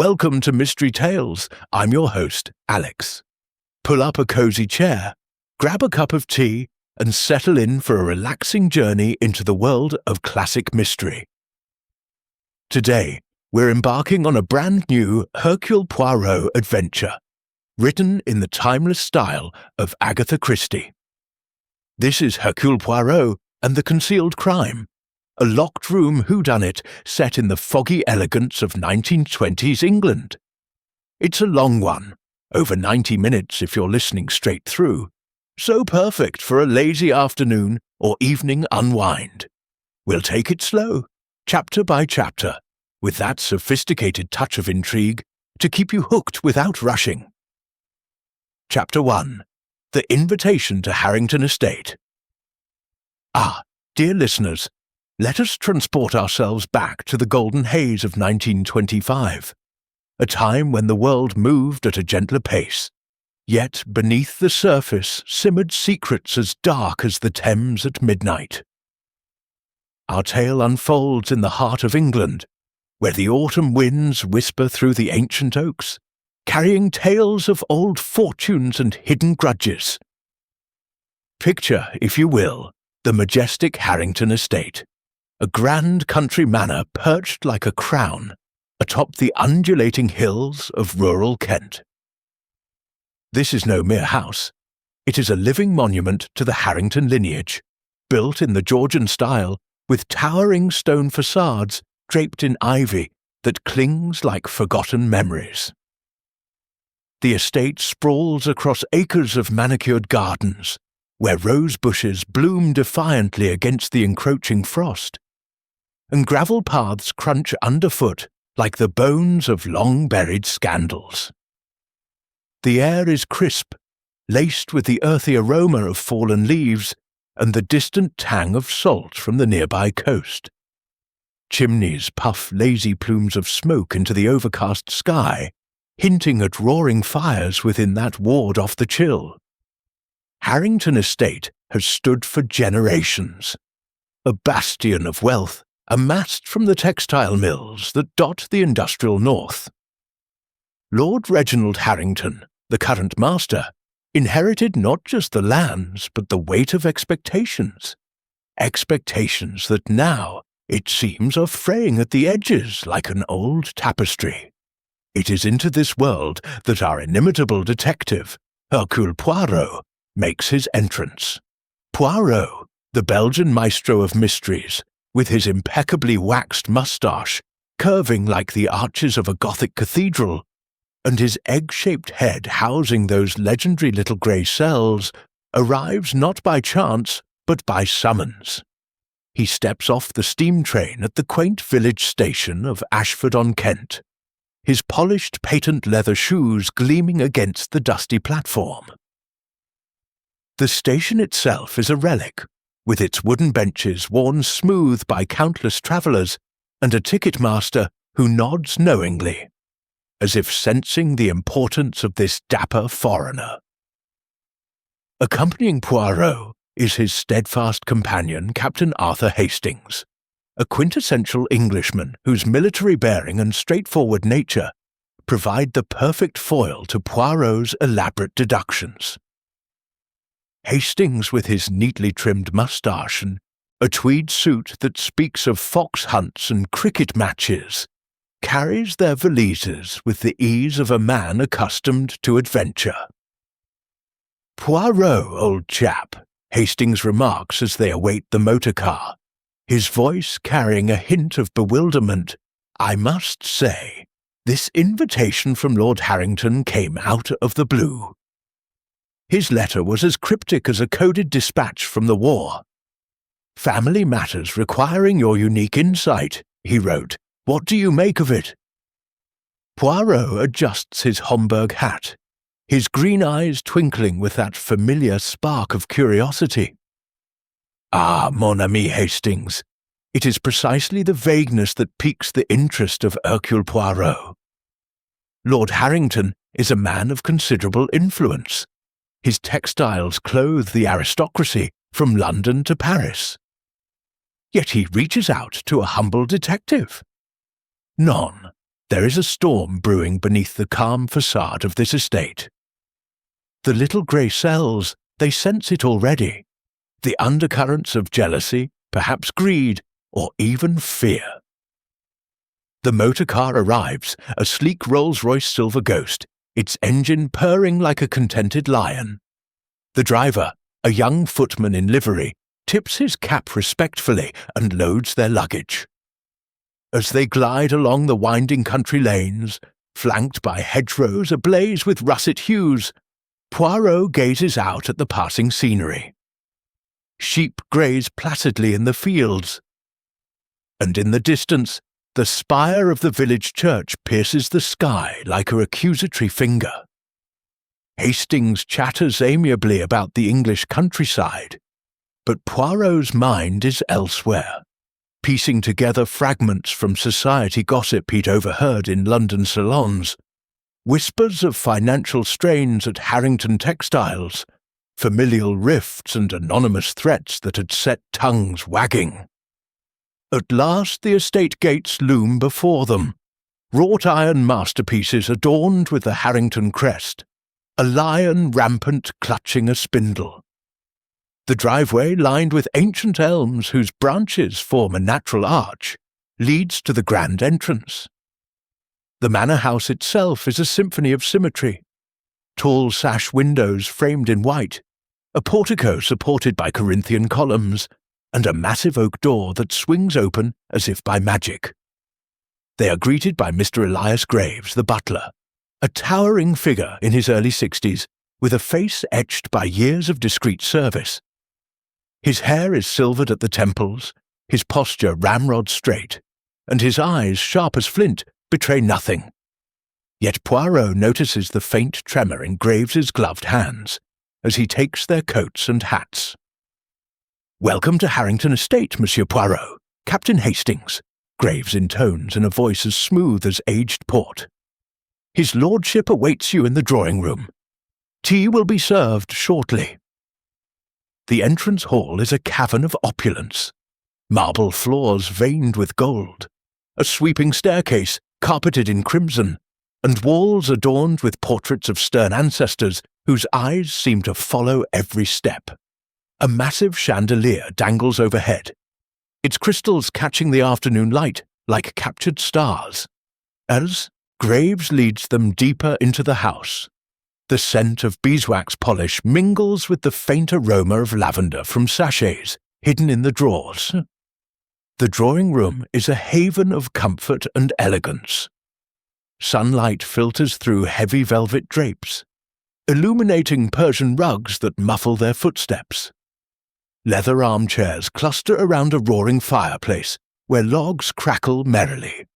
Welcome to Mystery Tales. I'm your host, Alex. Pull up a cozy chair, grab a cup of tea, and settle in for a relaxing journey into the world of classic mystery. Today, we're embarking on a brand new Hercule Poirot adventure, written in the timeless style of Agatha Christie. This is Hercule Poirot and the Concealed Crime, a locked-room whodunit set in the foggy elegance of 1920s England. It's a long one, over 90 minutes if you're listening straight through, so perfect for a lazy afternoon or evening unwind. We'll take it slow, chapter by chapter, with that sophisticated touch of intrigue to keep you hooked without rushing. Chapter 1. The Invitation to Harrington Estate. Dear listeners, let us transport ourselves back to the golden haze of 1925, a time when the world moved at a gentler pace, yet beneath the surface simmered secrets as dark as the Thames at midnight. Our tale unfolds in the heart of England, where the autumn winds whisper through the ancient oaks, carrying tales of old fortunes and hidden grudges. Picture, if you will, the majestic Harrington Estate, a grand country manor perched like a crown atop the undulating hills of rural Kent. This is no mere house. It is a living monument to the Harrington lineage, built in the Georgian style with towering stone facades draped in ivy that clings like forgotten memories. The estate sprawls across acres of manicured gardens, where rose bushes bloom defiantly against the encroaching frost, and gravel paths crunch underfoot like the bones of long-buried scandals. The air is crisp, laced with the earthy aroma of fallen leaves and the distant tang of salt from the nearby coast. Chimneys puff lazy plumes of smoke into the overcast sky, hinting at roaring fires within that ward off the chill. Harrington Estate has stood for generations, a bastion of wealth amassed from the textile mills that dot the industrial north. Lord Reginald Harrington, the current master, inherited not just the lands but the weight of expectations that now, it seems, are fraying at the edges like an old tapestry. It is into this world that our inimitable detective, Hercule Poirot, makes his entrance. Poirot, the Belgian maestro of mysteries, with his impeccably waxed moustache, curving like the arches of a Gothic cathedral, and his egg-shaped head housing those legendary little grey cells, arrives not by chance, but by summons. He steps off the steam train at the quaint village station of Ashford-on-Kent, his polished patent leather shoes gleaming against the dusty platform. The station itself is a relic, with its wooden benches worn smooth by countless travellers and a ticket-master who nods knowingly, as if sensing the importance of this dapper foreigner. Accompanying Poirot is his steadfast companion, Captain Arthur Hastings, a quintessential Englishman whose military bearing and straightforward nature provide the perfect foil to Poirot's elaborate deductions. Hastings, with his neatly trimmed moustache and a tweed suit that speaks of fox hunts and cricket matches, carries their valises with the ease of a man accustomed to adventure. "Poirot, old chap," Hastings remarks as they await the motor car, his voice carrying a hint of bewilderment. "I must say, this invitation from Lord Harrington came out of the blue. His letter was as cryptic as a coded dispatch from the war. 'Family matters requiring your unique insight,' he wrote. 'What do you make of it?'" Poirot adjusts his Homburg hat, his green eyes twinkling with that familiar spark of curiosity. Mon ami Hastings, it is precisely the vagueness that piques the interest of Hercule Poirot. Lord Harrington is a man of considerable influence. His textiles clothe the aristocracy from London to Paris. Yet he reaches out to a humble detective. None, There is a storm brewing beneath the calm facade of this estate. The little grey cells, they sense it already. The undercurrents of jealousy, perhaps greed, or even fear. The motor car arrives, a sleek Rolls-Royce Silver Ghost, its engine purring like a contented lion. The driver, a young footman in livery, tips his cap respectfully and loads their luggage. As they glide along the winding country lanes, flanked by hedgerows ablaze with russet hues, Poirot gazes out at the passing scenery. Sheep graze placidly in the fields, and in the distance, the spire of the village church pierces the sky like a accusatory finger. Hastings chatters amiably about the English countryside, but Poirot's mind is elsewhere, piecing together fragments from society gossip he'd overheard in London salons, whispers of financial strains at Harrington Textiles, familial rifts and anonymous threats that had set tongues wagging. At last the estate gates loom before them, wrought-iron masterpieces adorned with the Harrington crest, a lion rampant clutching a spindle. The driveway, lined with ancient elms whose branches form a natural arch, leads to the grand entrance. The manor house itself is a symphony of symmetry. Tall sash windows framed in white, a portico supported by Corinthian columns, and a massive oak door that swings open as if by magic. They are greeted by Mr. Elias Graves, the butler, a towering figure in his early 60s, with a face etched by years of discreet service. His hair is silvered at the temples, his posture ramrod straight, and his eyes, sharp as flint, betray nothing. Yet Poirot notices the faint tremor in Graves's gloved hands as he takes their coats and hats. "Welcome to Harrington Estate, Monsieur Poirot, Captain Hastings," Graves intones in a voice as smooth as aged port. "His lordship awaits you in the drawing-room. Tea will be served shortly." The entrance hall is a cavern of opulence. Marble floors veined with gold, a sweeping staircase carpeted in crimson, and walls adorned with portraits of stern ancestors whose eyes seem to follow every step. A massive chandelier dangles overhead, its crystals catching the afternoon light like captured stars. As Graves leads them deeper into the house, the scent of beeswax polish mingles with the faint aroma of lavender from sachets hidden in the drawers. The drawing-room is a haven of comfort and elegance. Sunlight filters through heavy velvet drapes, illuminating Persian rugs that muffle their footsteps. Leather armchairs cluster around a roaring fireplace where logs crackle merrily.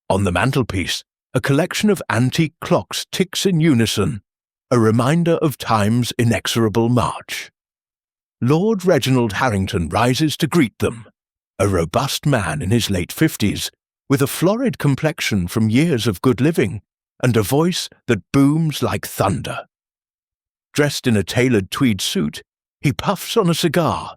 On the mantelpiece, a collection of antique clocks ticks in unison, a reminder of time's inexorable march. Lord Reginald Harrington rises to greet them, a robust man in his late 50s, with a florid complexion from years of good living and a voice that booms like thunder. Dressed in a tailored tweed suit, he puffs on a cigar,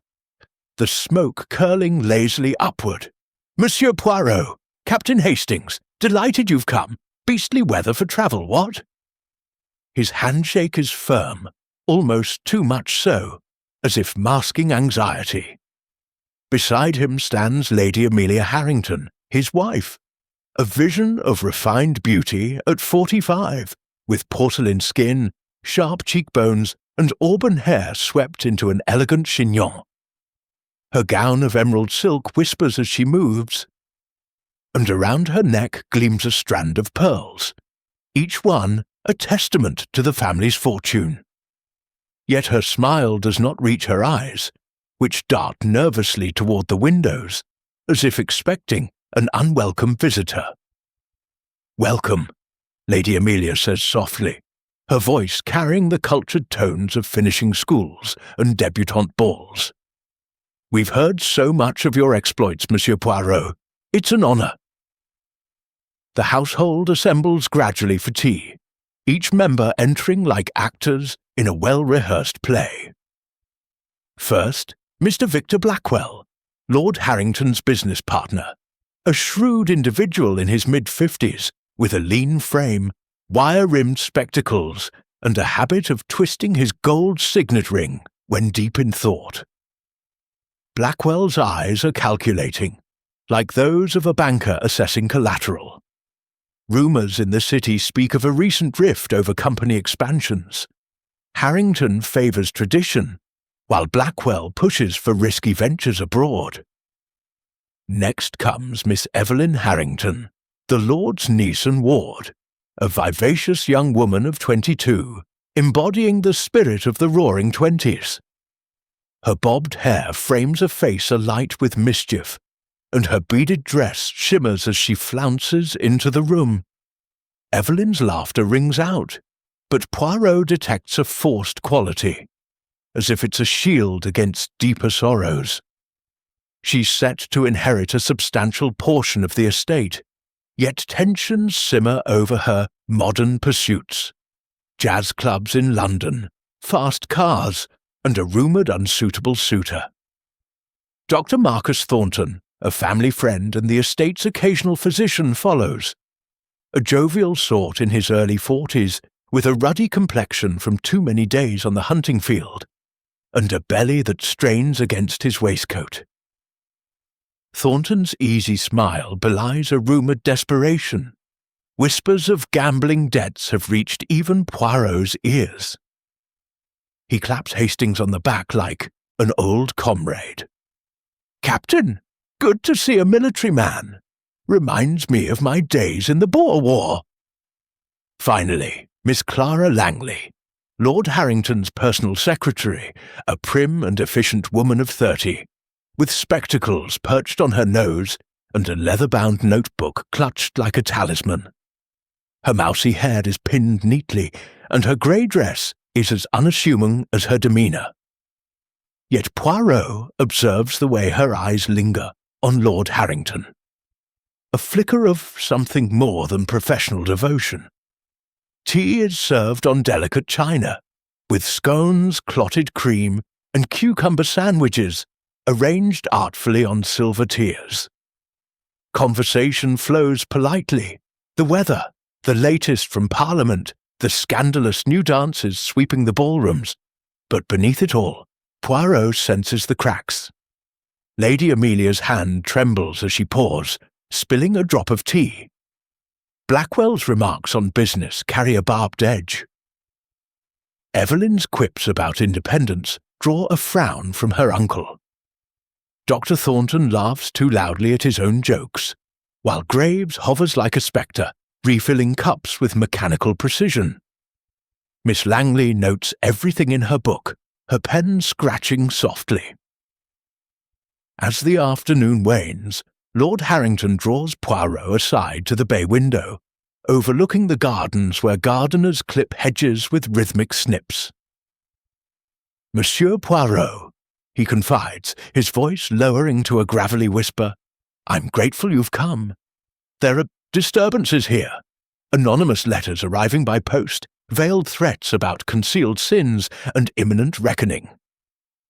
the smoke curling lazily upward. "Monsieur Poirot, Captain Hastings, delighted you've come. Beastly weather for travel, what?" His handshake is firm, almost too much so, as if masking anxiety. Beside him stands Lady Amelia Harrington, his wife, a vision of refined beauty at 45, with porcelain skin, sharp cheekbones, and auburn hair swept into an elegant chignon. Her gown of emerald silk whispers as she moves, and around her neck gleams a strand of pearls, each one a testament to the family's fortune. Yet her smile does not reach her eyes, which dart nervously toward the windows, as if expecting an unwelcome visitor. "Welcome," Lady Amelia says softly, her voice carrying the cultured tones of finishing schools and debutante balls. "We've heard so much of your exploits, Monsieur Poirot. It's an honour." The household assembles gradually for tea, each member entering like actors in a well-rehearsed play. First, Mr. Victor Blackwell, Lord Harrington's business partner, A shrewd individual in his mid-50s, with a lean frame, wire-rimmed spectacles, and a habit of twisting his gold signet ring when deep in thought. Blackwell's eyes are calculating, like those of a banker assessing collateral. Rumours in the city speak of a recent rift over company expansions. Harrington favours tradition, while Blackwell pushes for risky ventures abroad. Next comes Miss Evelyn Harrington, the Lord's niece and ward, a vivacious young woman of 22, embodying the spirit of the Roaring Twenties. Her bobbed hair frames a face alight with mischief, and her beaded dress shimmers as she flounces into the room. Evelyn's laughter rings out, but Poirot detects a forced quality, as if it's a shield against deeper sorrows. She's set to inherit a substantial portion of the estate, yet tensions simmer over her modern pursuits. Jazz clubs in London, fast cars, and a rumoured unsuitable suitor. Dr. Marcus Thornton, a family friend and the estate's occasional physician, follows. A jovial sort in his early 40s, with a ruddy complexion from too many days on the hunting field, and a belly that strains against his waistcoat. Thornton's easy smile belies a rumoured desperation. Whispers of gambling debts have reached even Poirot's ears. He claps Hastings on the back like an old comrade. "Captain, good to see a military man. Reminds me of my days in the Boer War." Finally, Miss Clara Langley, Lord Harrington's personal secretary, a prim and efficient woman of 30, with spectacles perched on her nose and a leather-bound notebook clutched like a talisman. Her mousy hair is pinned neatly, and her grey dress is as unassuming as her demeanour. Yet Poirot observes the way her eyes linger on Lord Harrington. A flicker of something more than professional devotion. Tea is served on delicate china, with scones, clotted cream, and cucumber sandwiches arranged artfully on silver tiers. Conversation flows politely. The weather, the latest from Parliament, the scandalous new dances sweeping the ballrooms. But beneath it all, Poirot senses the cracks. Lady Amelia's hand trembles as she pours, spilling a drop of tea. Blackwell's remarks on business carry a barbed edge. Evelyn's quips about independence draw a frown from her uncle. Dr. Thornton laughs too loudly at his own jokes, while Graves hovers like a spectre, refilling cups with mechanical precision. Miss Langley notes everything in her book, her pen scratching softly. As the afternoon wanes, Lord Harrington draws Poirot aside to the bay window, overlooking the gardens where gardeners clip hedges with rhythmic snips. "Monsieur Poirot," he confides, his voice lowering to a gravelly whisper, "I'm grateful you've come. There are disturbances here. Anonymous letters arriving by post, veiled threats about concealed sins and imminent reckoning.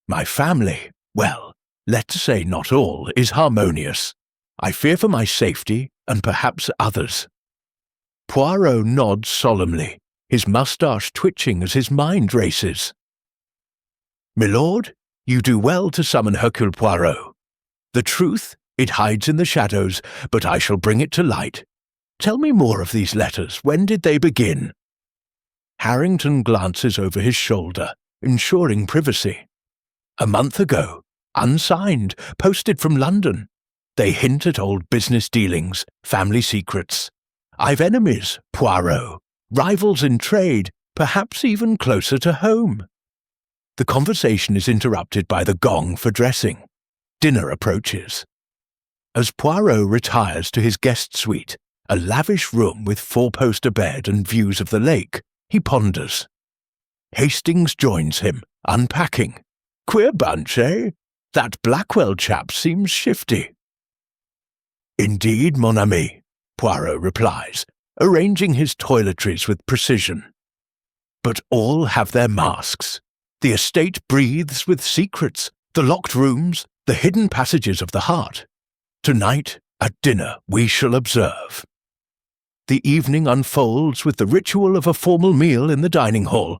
My family, well, let's say not all, is harmonious. I fear for my safety and perhaps others." Poirot nods solemnly, his moustache twitching as his mind races. "Milord, you do well to summon Hercule Poirot. The truth, it hides in the shadows, but I shall bring it to light. Tell me more of these letters. When did they begin?" Harrington glances over his shoulder, ensuring privacy. "A month ago. Unsigned, posted from London. They hint at old business dealings, family secrets. I've enemies, Poirot, rivals in trade, perhaps even closer to home." The conversation is interrupted by the gong for dressing. Dinner approaches. As Poirot retires to his guest suite, a lavish room with four-poster bed and views of the lake, he ponders. Hastings joins him, unpacking. "Queer bunch, eh? That Blackwell chap seems shifty." "Indeed, mon ami," Poirot replies, arranging his toiletries with precision. "But all have their masks. The estate breathes with secrets, the locked rooms, the hidden passages of the heart. Tonight, At dinner we shall observe. The evening unfolds with the ritual of a formal meal in the dining hall,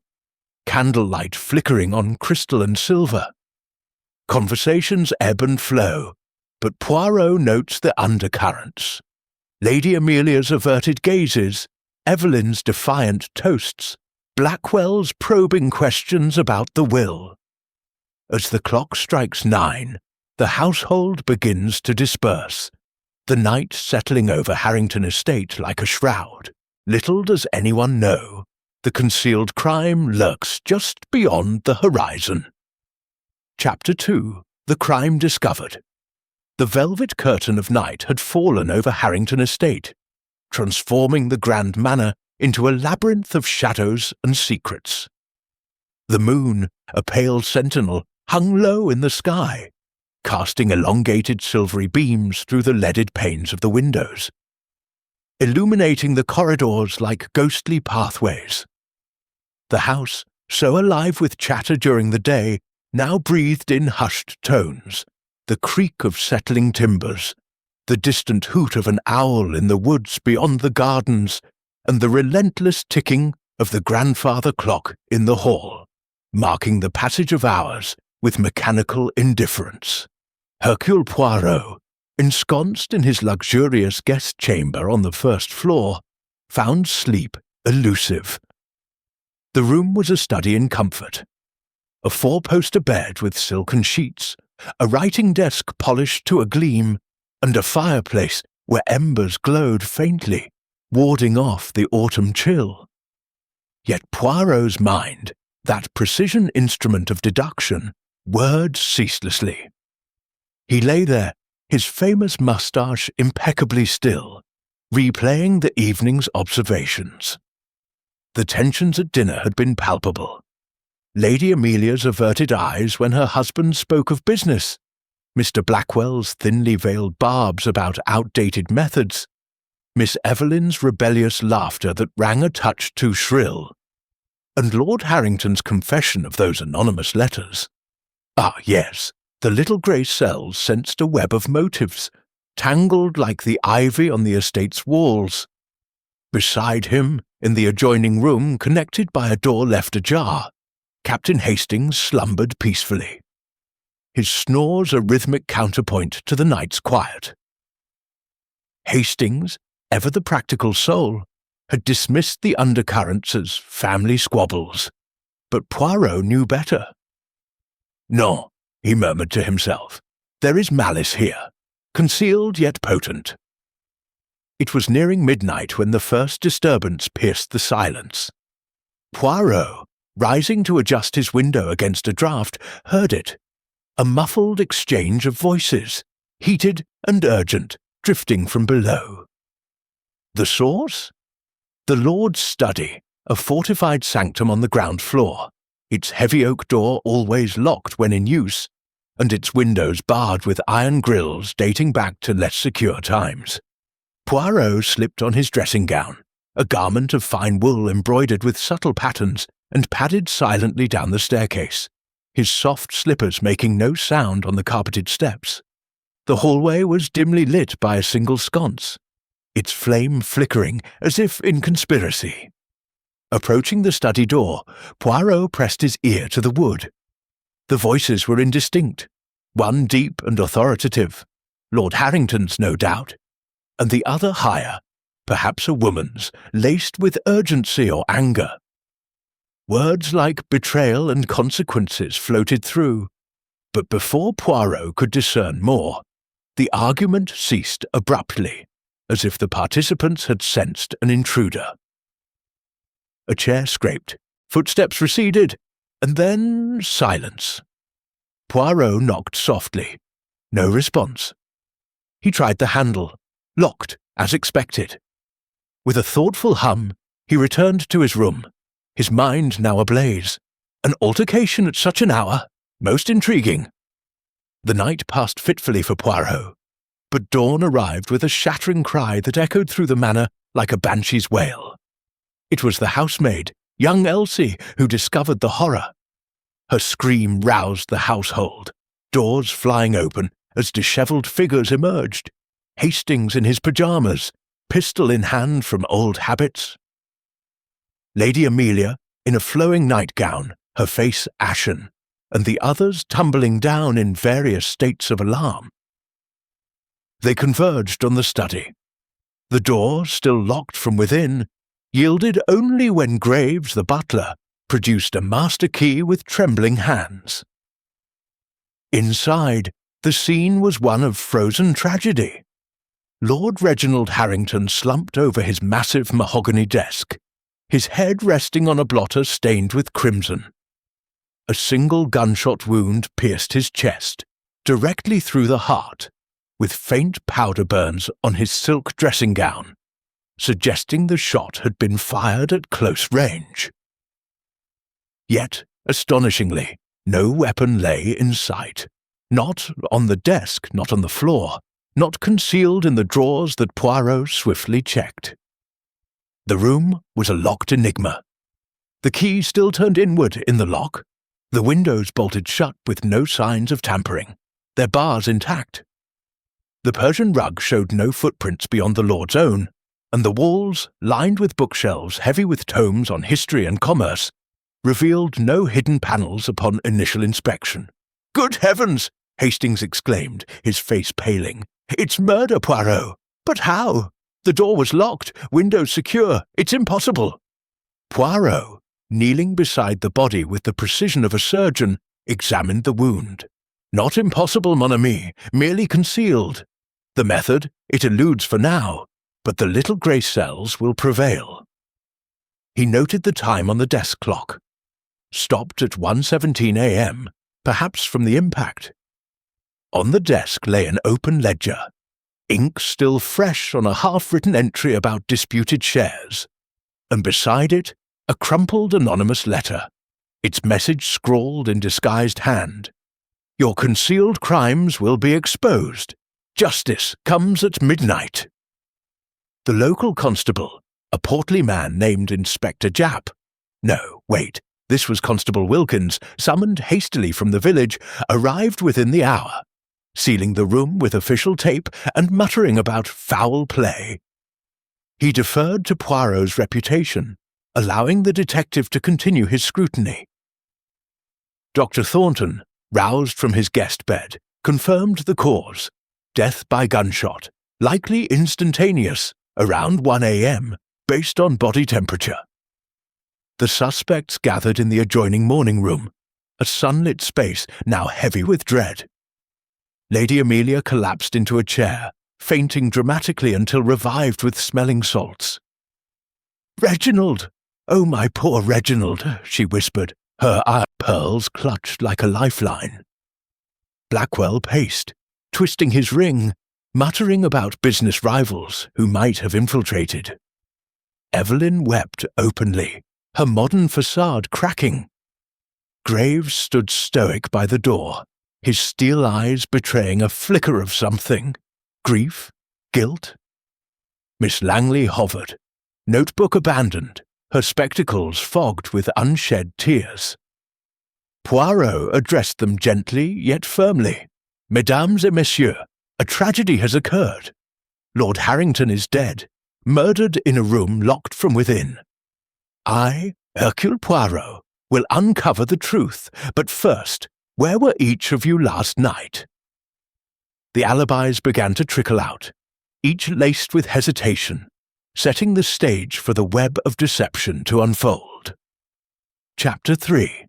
candlelight flickering on crystal and silver. Conversations ebb and flow, but Poirot notes the undercurrents. Lady Amelia's averted gazes, Evelyn's defiant toasts, Blackwell's probing questions about the will. As the clock strikes 9, the household begins to disperse, the night settling over Harrington Estate like a shroud. Little does anyone know, the concealed crime lurks just beyond the horizon. Chapter 2. The Crime Discovered. The velvet curtain of night had fallen over Harrington Estate, transforming the grand manor into a labyrinth of shadows and secrets. The moon, a pale sentinel, hung low in the sky, casting elongated silvery beams through the leaded panes of the windows, illuminating the corridors like ghostly pathways. The house, so alive with chatter during the day, now breathed in hushed tones, the creak of settling timbers, the distant hoot of an owl in the woods beyond the gardens, and the relentless ticking of the grandfather clock in the hall, marking the passage of hours with mechanical indifference. Hercule Poirot, ensconced in his luxurious guest chamber on the first floor, found sleep elusive. The room was a study in comfort. A 4-poster bed with silken sheets, a writing desk polished to a gleam, and a fireplace where embers glowed faintly, warding off the autumn chill. Yet Poirot's mind, that precision instrument of deduction, whirred ceaselessly. He lay there, his famous moustache impeccably still, replaying the evening's observations. The tensions at dinner had been palpable. Lady Amelia's averted eyes when her husband spoke of business, Mr. Blackwell's thinly veiled barbs about outdated methods, Miss Evelyn's rebellious laughter that rang a touch too shrill, and Lord Harrington's confession of those anonymous letters. Ah, yes, the little grey cells sensed a web of motives, tangled like the ivy on the estate's walls. Beside him, in the adjoining room connected by a door left ajar, Captain Hastings slumbered peacefully, his snores a rhythmic counterpoint to the night's quiet. Hastings, ever the practical soul, had dismissed the undercurrents as family squabbles, but Poirot knew better. "No," he murmured to himself, "there is malice here, concealed yet potent." It was nearing midnight when the first disturbance pierced the silence. Poirot, rising to adjust his window against a draught, heard it, a muffled exchange of voices, heated and urgent, drifting from below. The source? The Lord's study, a fortified sanctum on the ground floor, its heavy oak door always locked when in use, and its windows barred with iron grills dating back to less secure times. Poirot slipped on his dressing gown, a garment of fine wool embroidered with subtle patterns, and padded silently down the staircase, his soft slippers making no sound on the carpeted steps. The hallway was dimly lit by a single sconce, its flame flickering as if in conspiracy. Approaching the study door, Poirot pressed his ear to the wood. The voices were indistinct, one deep and authoritative, Lord Harrington's no doubt, and the other higher, perhaps a woman's, laced with urgency or anger. Words like betrayal and consequences floated through, but before Poirot could discern more, the argument ceased abruptly, as if the participants had sensed an intruder. A chair scraped, footsteps receded, and then silence. Poirot knocked softly. No response. He tried the handle, locked, as expected. With a thoughtful hum, he returned to his room, his mind now ablaze. An altercation at such an hour? Most intriguing. The night passed fitfully for Poirot, but dawn arrived with a shattering cry that echoed through the manor like a banshee's wail. It was the housemaid, young Elsie, who discovered the horror. Her scream roused the household, doors flying open as dishevelled figures emerged, Hastings in his pyjamas, pistol in hand from old habits. Lady Amelia, in a flowing nightgown, her face ashen, and the others tumbling down in various states of alarm. They converged on the study. The door, still locked from within, yielded only when Graves, the butler, produced a master key with trembling hands. Inside, the scene was one of frozen tragedy. Lord Reginald Harrington slumped over his massive mahogany desk, his head resting on a blotter stained with crimson. A single gunshot wound pierced his chest, directly through the heart, with faint powder burns on his silk dressing gown, suggesting the shot had been fired at close range. Yet, astonishingly, no weapon lay in sight. Not on the desk, not on the floor, not concealed in the drawers that Poirot swiftly checked. The room was a locked enigma. The key still turned inward in the lock, the windows bolted shut with no signs of tampering, their bars intact. The Persian rug showed no footprints beyond the Lord's own, and the walls, lined with bookshelves heavy with tomes on history and commerce, revealed no hidden panels upon initial inspection. "Good heavens!" Hastings exclaimed, his face paling. "It's murder, Poirot! But how? The door was locked, windows secure. It's impossible." Poirot, kneeling beside the body with the precision of a surgeon, examined the wound. "Not impossible, mon ami, merely concealed. The method, it eludes for now, but the little grey cells will prevail." He noted the time on the desk clock. Stopped at 1:17 a.m., perhaps from the impact. On the desk lay an open ledger, ink still fresh on a half-written entry about disputed shares, and beside it a crumpled anonymous letter, its message scrawled in disguised hand. "Your concealed crimes will be exposed. Justice comes at midnight." The local constable, a portly man named Inspector Japp. No, wait, this was Constable Wilkins, summoned hastily from the village, arrived within the hour, sealing the room with official tape and muttering about foul play. He deferred to Poirot's reputation, allowing the detective to continue his scrutiny. Dr. Thornton, roused from his guest bed, confirmed the cause: death by gunshot, likely instantaneous, around 1 a.m., based on body temperature. The suspects gathered in the adjoining morning room, a sunlit space now heavy with dread. Lady Amelia collapsed into a chair, fainting dramatically until revived with smelling salts. "Reginald! Oh, my poor Reginald," she whispered, her eye pearls clutched like a lifeline. Blackwell paced, twisting his ring, muttering about business rivals who might have infiltrated. Evelyn wept openly, her modern facade cracking. Graves stood stoic by the door, his steel eyes betraying a flicker of something. Grief? Guilt? Miss Langley hovered, notebook abandoned, her spectacles fogged with unshed tears. Poirot addressed them gently yet firmly. "Mesdames et messieurs, a tragedy has occurred. Lord Harrington is dead, murdered in a room locked from within. I, Hercule Poirot, will uncover the truth, but first, where were each of you last night?" The alibis began to trickle out, each laced with hesitation, setting the stage for the web of deception to unfold. Chapter 3.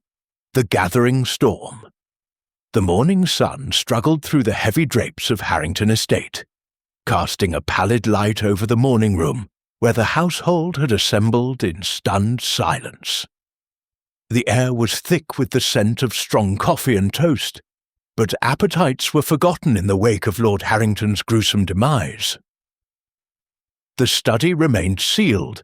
The Gathering Storm. The morning sun struggled through the heavy drapes of Harrington Estate, casting a pallid light over the morning room where the household had assembled in stunned silence. The air was thick with the scent of strong coffee and toast, but appetites were forgotten in the wake of Lord Harrington's gruesome demise. The study remained sealed,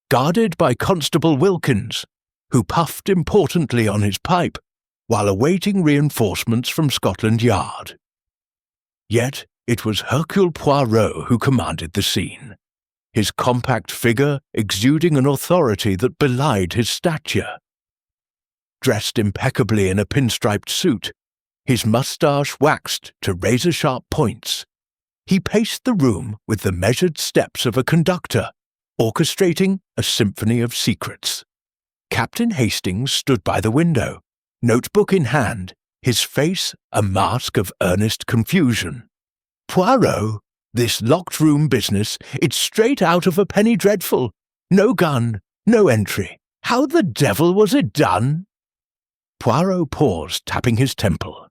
guarded by Constable Wilkins, who puffed importantly on his pipe while awaiting reinforcements from Scotland Yard. Yet it was Hercule Poirot who commanded the scene, his compact figure exuding an authority that belied his stature. Dressed impeccably in a pinstriped suit, his moustache waxed to razor-sharp points, He paced the room with the measured steps of a conductor, orchestrating a symphony of secrets. Captain Hastings stood by the window, notebook in hand, his face a mask of earnest confusion. "Poirot, this locked room business, it's straight out of a penny dreadful. No gun, no entry. How the devil was it done?" Poirot paused, tapping his temple.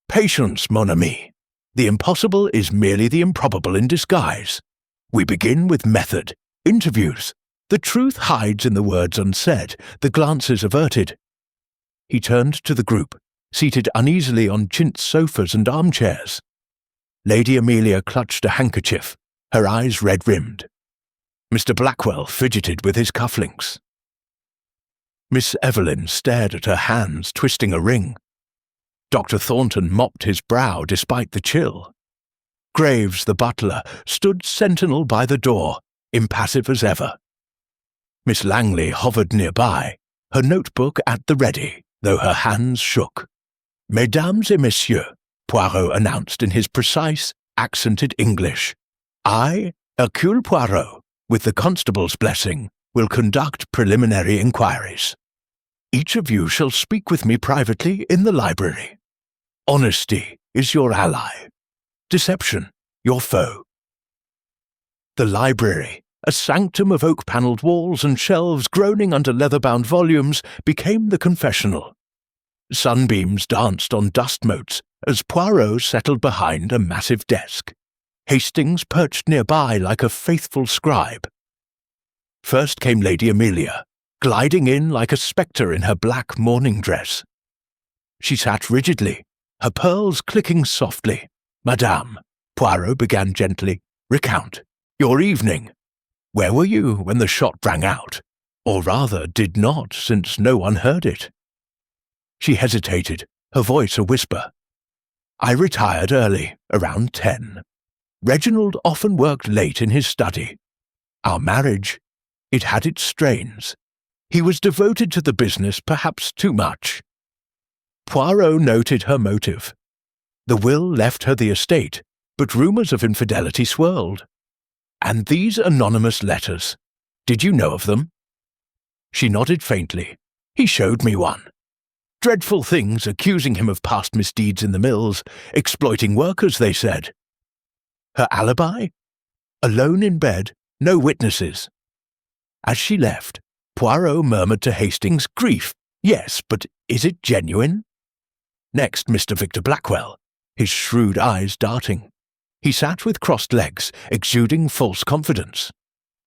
"Patience, mon ami. The impossible is merely the improbable in disguise. We begin with method, interviews. The truth hides in the words unsaid, the glances averted." He turned to the group, seated uneasily on chintz sofas and armchairs. Lady Amelia clutched a handkerchief, her eyes red-rimmed. Mr. Blackwell fidgeted with his cufflinks. Miss Evelyn stared at her hands, twisting a ring. Dr. Thornton mopped his brow despite the chill. Graves, the butler, stood sentinel by the door, impassive as ever. Miss Langley hovered nearby, her notebook at the ready, though her hands shook. "Mesdames et messieurs," Poirot announced in his precise, accented English, "I, Hercule Poirot, with the constable's blessing, will conduct preliminary inquiries. Each of you shall speak with me privately in the library. Honesty is your ally. Deception, your foe." The library, a sanctum of oak-panelled walls and shelves groaning under leather-bound volumes, became the confessional. Sunbeams danced on dust motes as Poirot settled behind a massive desk. Hastings perched nearby like a faithful scribe. First came Lady Amelia, gliding in like a spectre in her black mourning dress. She sat rigidly, her pearls clicking softly. "Madame," Poirot began gently, "recount your evening. Where were you when the shot rang out? Or rather, did not, since no one heard it." She hesitated, her voice a whisper. "I retired early, around 10. Reginald often worked late in his study. Our marriage, it had its strains. He was devoted to the business perhaps too much." Poirot noted her motive. The will left her the estate, but rumours of infidelity swirled. "And these anonymous letters, did you know of them?" She nodded faintly. "He showed me one. Dreadful things accusing him of past misdeeds in the mills, exploiting workers, they said." Her alibi? Alone in bed, no witnesses. As she left, Poirot murmured to Hastings, "Grief, yes, but is it genuine?" Next, Mr. Victor Blackwell, his shrewd eyes darting. He sat with crossed legs, exuding false confidence.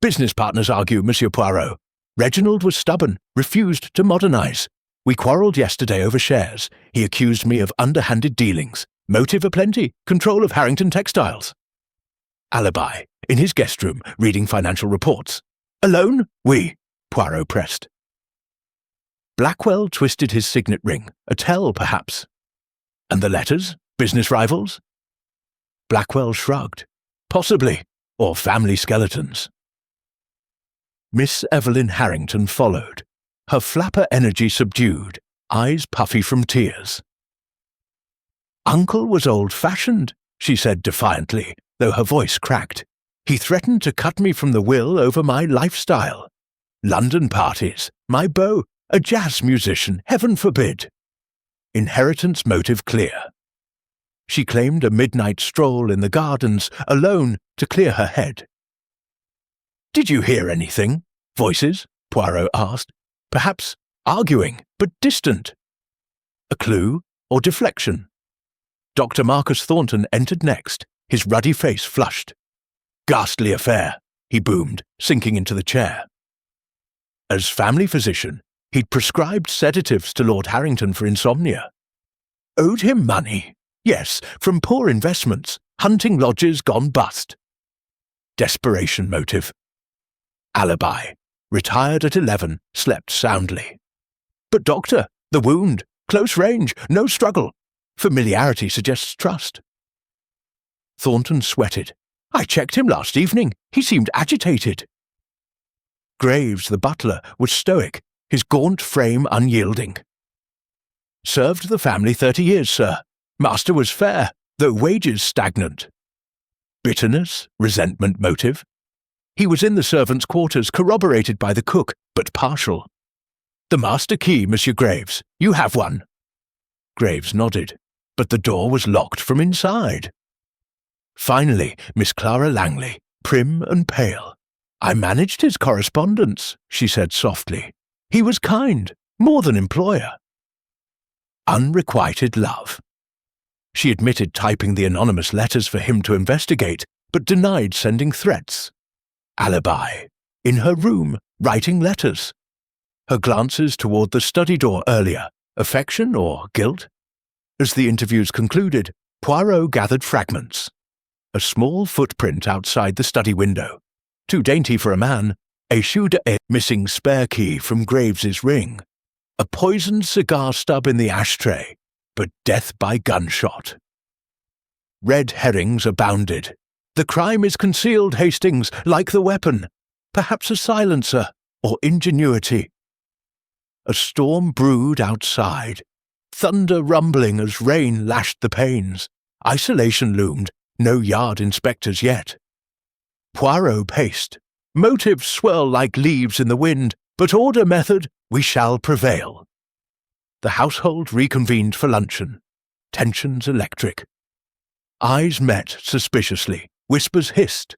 "Business partners argue, Monsieur Poirot. Reginald was stubborn, refused to modernize. We quarrelled yesterday over shares. He accused me of underhanded dealings. Motive aplenty, control of Harrington Textiles. Alibi, in his guest room, reading financial reports. Alone? Oui, Poirot pressed. Blackwell twisted his signet ring, a tell perhaps. And the letters? Business rivals? Blackwell shrugged. Possibly, or family skeletons. Miss Evelyn Harrington followed, her flapper energy subdued, eyes puffy from tears. "Uncle was old-fashioned," she said defiantly, though her voice cracked. "He threatened to cut me from the will over my lifestyle. London parties, my beau, a jazz musician, heaven forbid. Inheritance motive clear." She claimed a midnight stroll in the gardens, alone, to clear her head. "Did you hear anything? Voices?" Poirot asked. "Perhaps arguing, but distant. A clue or deflection?" Dr. Marcus Thornton entered next, his ruddy face flushed. "Ghastly affair," he boomed, sinking into the chair. As family physician, he'd prescribed sedatives to Lord Harrington for insomnia. Owed him money? Yes, from poor investments, hunting lodges gone bust. Desperation motive. Alibi. Retired at 11, slept soundly. But doctor, the wound, close range, no struggle. Familiarity suggests trust. Thornton sweated. "I checked him last evening. He seemed agitated." Graves, the butler, was stoic, his gaunt frame unyielding. "Served the family 30 years, sir. Master was fair, though wages stagnant." Bitterness, resentment motive? He was in the servants' quarters, corroborated by the cook, but partial. The master key, Monsieur Graves. You have one. Graves nodded, but the door was locked from inside. Finally, Miss Clara Langley, prim and pale. I managed his correspondence, she said softly. He was kind, more than employer. Unrequited love. She admitted typing the anonymous letters for him to investigate, but denied sending threats. Alibi. In her room, writing letters. Her glances toward the study door earlier. Affection or guilt? As the interviews concluded, Poirot gathered fragments. A small footprint outside the study window. Too dainty for a man. A missing spare key from Graves's ring. A poisoned cigar stub in the ashtray, but death by gunshot. Red herrings abounded. The crime is concealed, Hastings, like the weapon. Perhaps a silencer or ingenuity. A storm brewed outside. Thunder rumbling as rain lashed the panes. Isolation loomed. No yard inspectors yet. Poirot paced. Motives swirl like leaves in the wind, but order method, we shall prevail. The household reconvened for luncheon. Tensions electric. Eyes met suspiciously. Whispers hissed.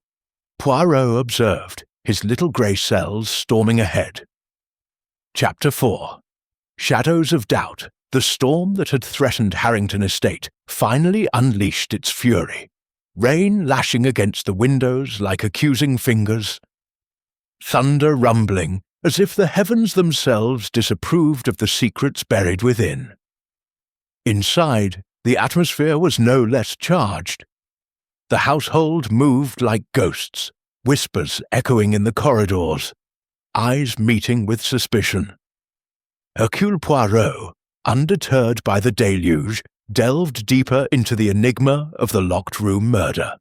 Poirot observed, his little grey cells storming ahead. Chapter 4. Shadows of doubt. The storm that had threatened Harrington Estate finally unleashed its fury. Rain lashing against the windows like accusing fingers. Thunder rumbling, as if the heavens themselves disapproved of the secrets buried within. Inside, the atmosphere was no less charged. The household moved like ghosts, whispers echoing in the corridors, eyes meeting with suspicion. Hercule Poirot, undeterred by the deluge, delved deeper into the enigma of the locked-room murder.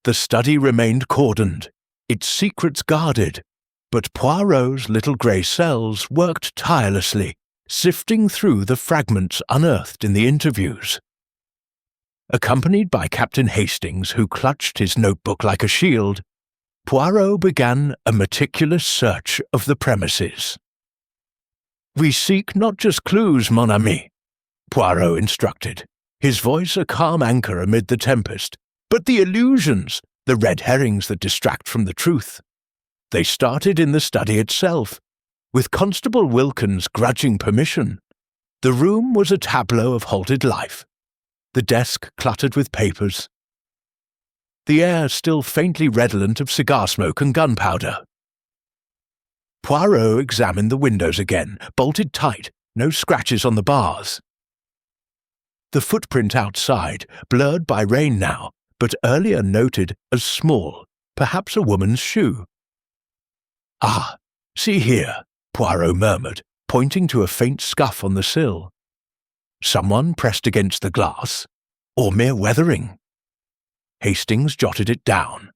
The study remained cordoned, its secrets guarded, but Poirot's little grey cells worked tirelessly, sifting through the fragments unearthed in the interviews. Accompanied by Captain Hastings, who clutched his notebook like a shield, Poirot began a meticulous search of the premises. "We seek not just clues, mon ami," Poirot instructed, his voice a calm anchor amid the tempest, "but the illusions, the red herrings that distract from the truth. They started in the study itself, with Constable Wilkins' grudging permission. The room was a tableau of halted life, the desk cluttered with papers, the air still faintly redolent of cigar smoke and gunpowder. Poirot examined the windows again, bolted tight, no scratches on the bars. The footprint outside, blurred by rain now, but earlier noted as small, perhaps a woman's shoe. "Ah, see here," Poirot murmured, pointing to a faint scuff on the sill. Someone pressed against the glass, or mere weathering? Hastings jotted it down.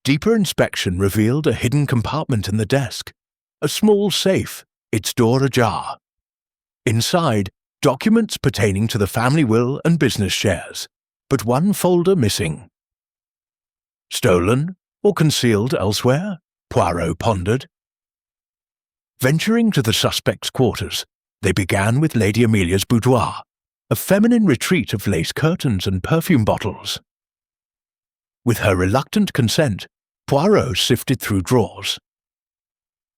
Deeper inspection revealed a hidden compartment in the desk, a small safe, its door ajar. Inside, documents pertaining to the family will and business shares, but one folder missing. Stolen or concealed elsewhere? Poirot pondered. Venturing to the suspect's quarters, they began with Lady Amelia's boudoir, a feminine retreat of lace curtains and perfume bottles. With her reluctant consent, Poirot sifted through drawers.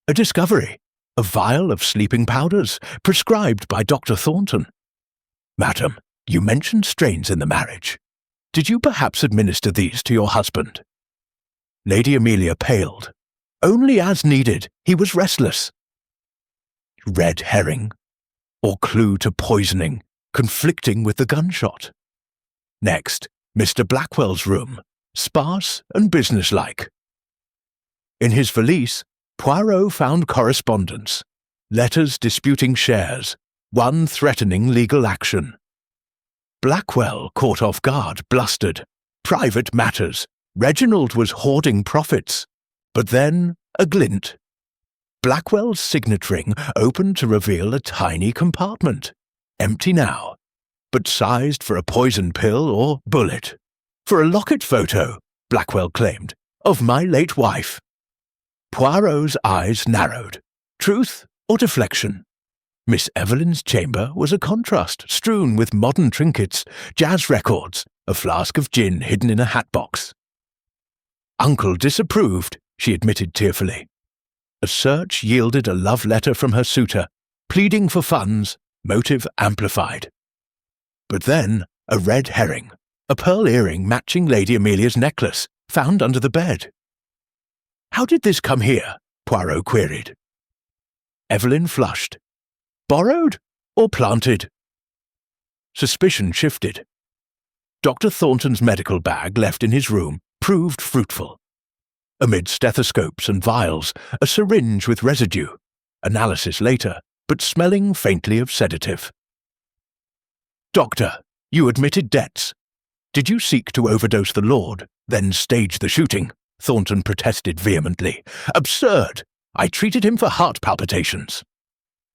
A discovery, a vial of sleeping powders, prescribed by Dr. Thornton. "Madam, you mentioned strains in the marriage. Did you perhaps administer these to your husband?" Lady Amelia paled. "Only as needed. He was restless." Red herring, or clue to poisoning, conflicting with the gunshot. Next, Mr. Blackwell's room, sparse and businesslike. In his valise, Poirot found correspondence, letters disputing shares, one threatening legal action. Blackwell, caught off guard, blustered. Private matters. Reginald was hoarding profits. But then, a glint. Blackwell's signet ring opened to reveal a tiny compartment, empty now, but sized for a poison pill or bullet. For a locket photo, Blackwell claimed, of my late wife. Poirot's eyes narrowed. Truth or deflection? Miss Evelyn's chamber was a contrast strewn with modern trinkets, jazz records, a flask of gin hidden in a hatbox. Uncle disapproved, she admitted tearfully. A search yielded a love letter from her suitor, pleading for funds, motive amplified. But then, a red herring, a pearl earring matching Lady Amelia's necklace, found under the bed. How did this come here? Poirot queried. Evelyn flushed. Borrowed or planted? Suspicion shifted. Dr. Thornton's medical bag left in his room proved fruitful. Amid stethoscopes and vials, a syringe with residue, analysis later, but smelling faintly of sedative. Doctor, you admitted debts. Did you seek to overdose the Lord, then stage the shooting? Thornton protested vehemently. Absurd! I treated him for heart palpitations.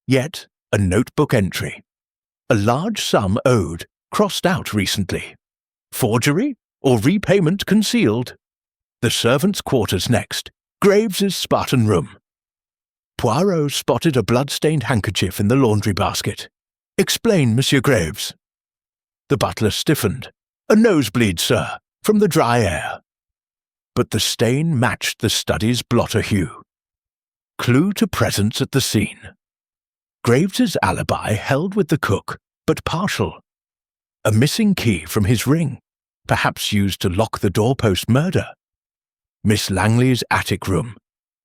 Yet, a notebook entry. A large sum owed, crossed out recently. Forgery or repayment concealed? The servants' quarters next. Graves's Spartan room. Poirot spotted a blood-stained handkerchief in the laundry basket. Explain, Monsieur Graves. The butler stiffened. A nosebleed, sir, from the dry air. But the stain matched the study's blotter hue. Clue to presence at the scene. Graves's alibi held with the cook, but partial. A missing key from his ring, perhaps used to lock the doorpost murder. Miss Langley's attic room,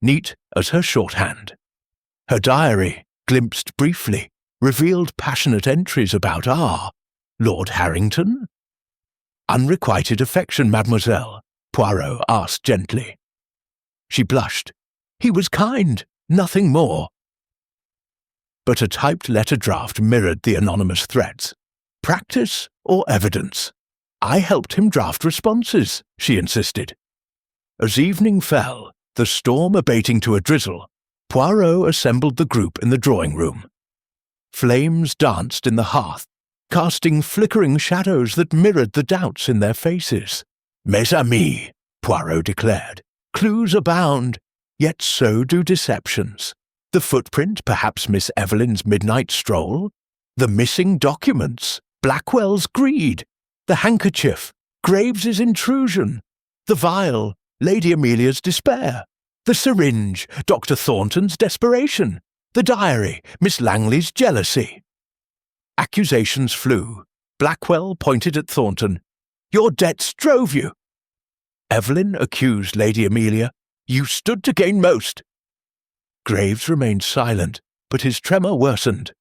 neat as her shorthand. Her diary, glimpsed briefly, revealed passionate entries about Lord Harrington? Unrequited affection, mademoiselle, Poirot asked gently. She blushed. He was kind, nothing more. But a typed letter draft mirrored the anonymous threats. Practice or evidence? I helped him draft responses, she insisted. As evening fell, the storm abating to a drizzle, Poirot assembled the group in the drawing room. Flames danced in the hearth, casting flickering shadows that mirrored the doubts in their faces. Mes amis, Poirot declared, clues abound, yet so do deceptions. The footprint, perhaps Miss Evelyn's midnight stroll? The missing documents, Blackwell's greed? The handkerchief, Graves's intrusion? The vial, Lady Amelia's despair? The syringe, Dr. Thornton's desperation? The diary, Miss Langley's jealousy? Accusations flew. Blackwell pointed at Thornton. Your debts drove you. Evelyn accused Lady Amelia. You stood to gain most. Graves remained silent, but his tremor worsened.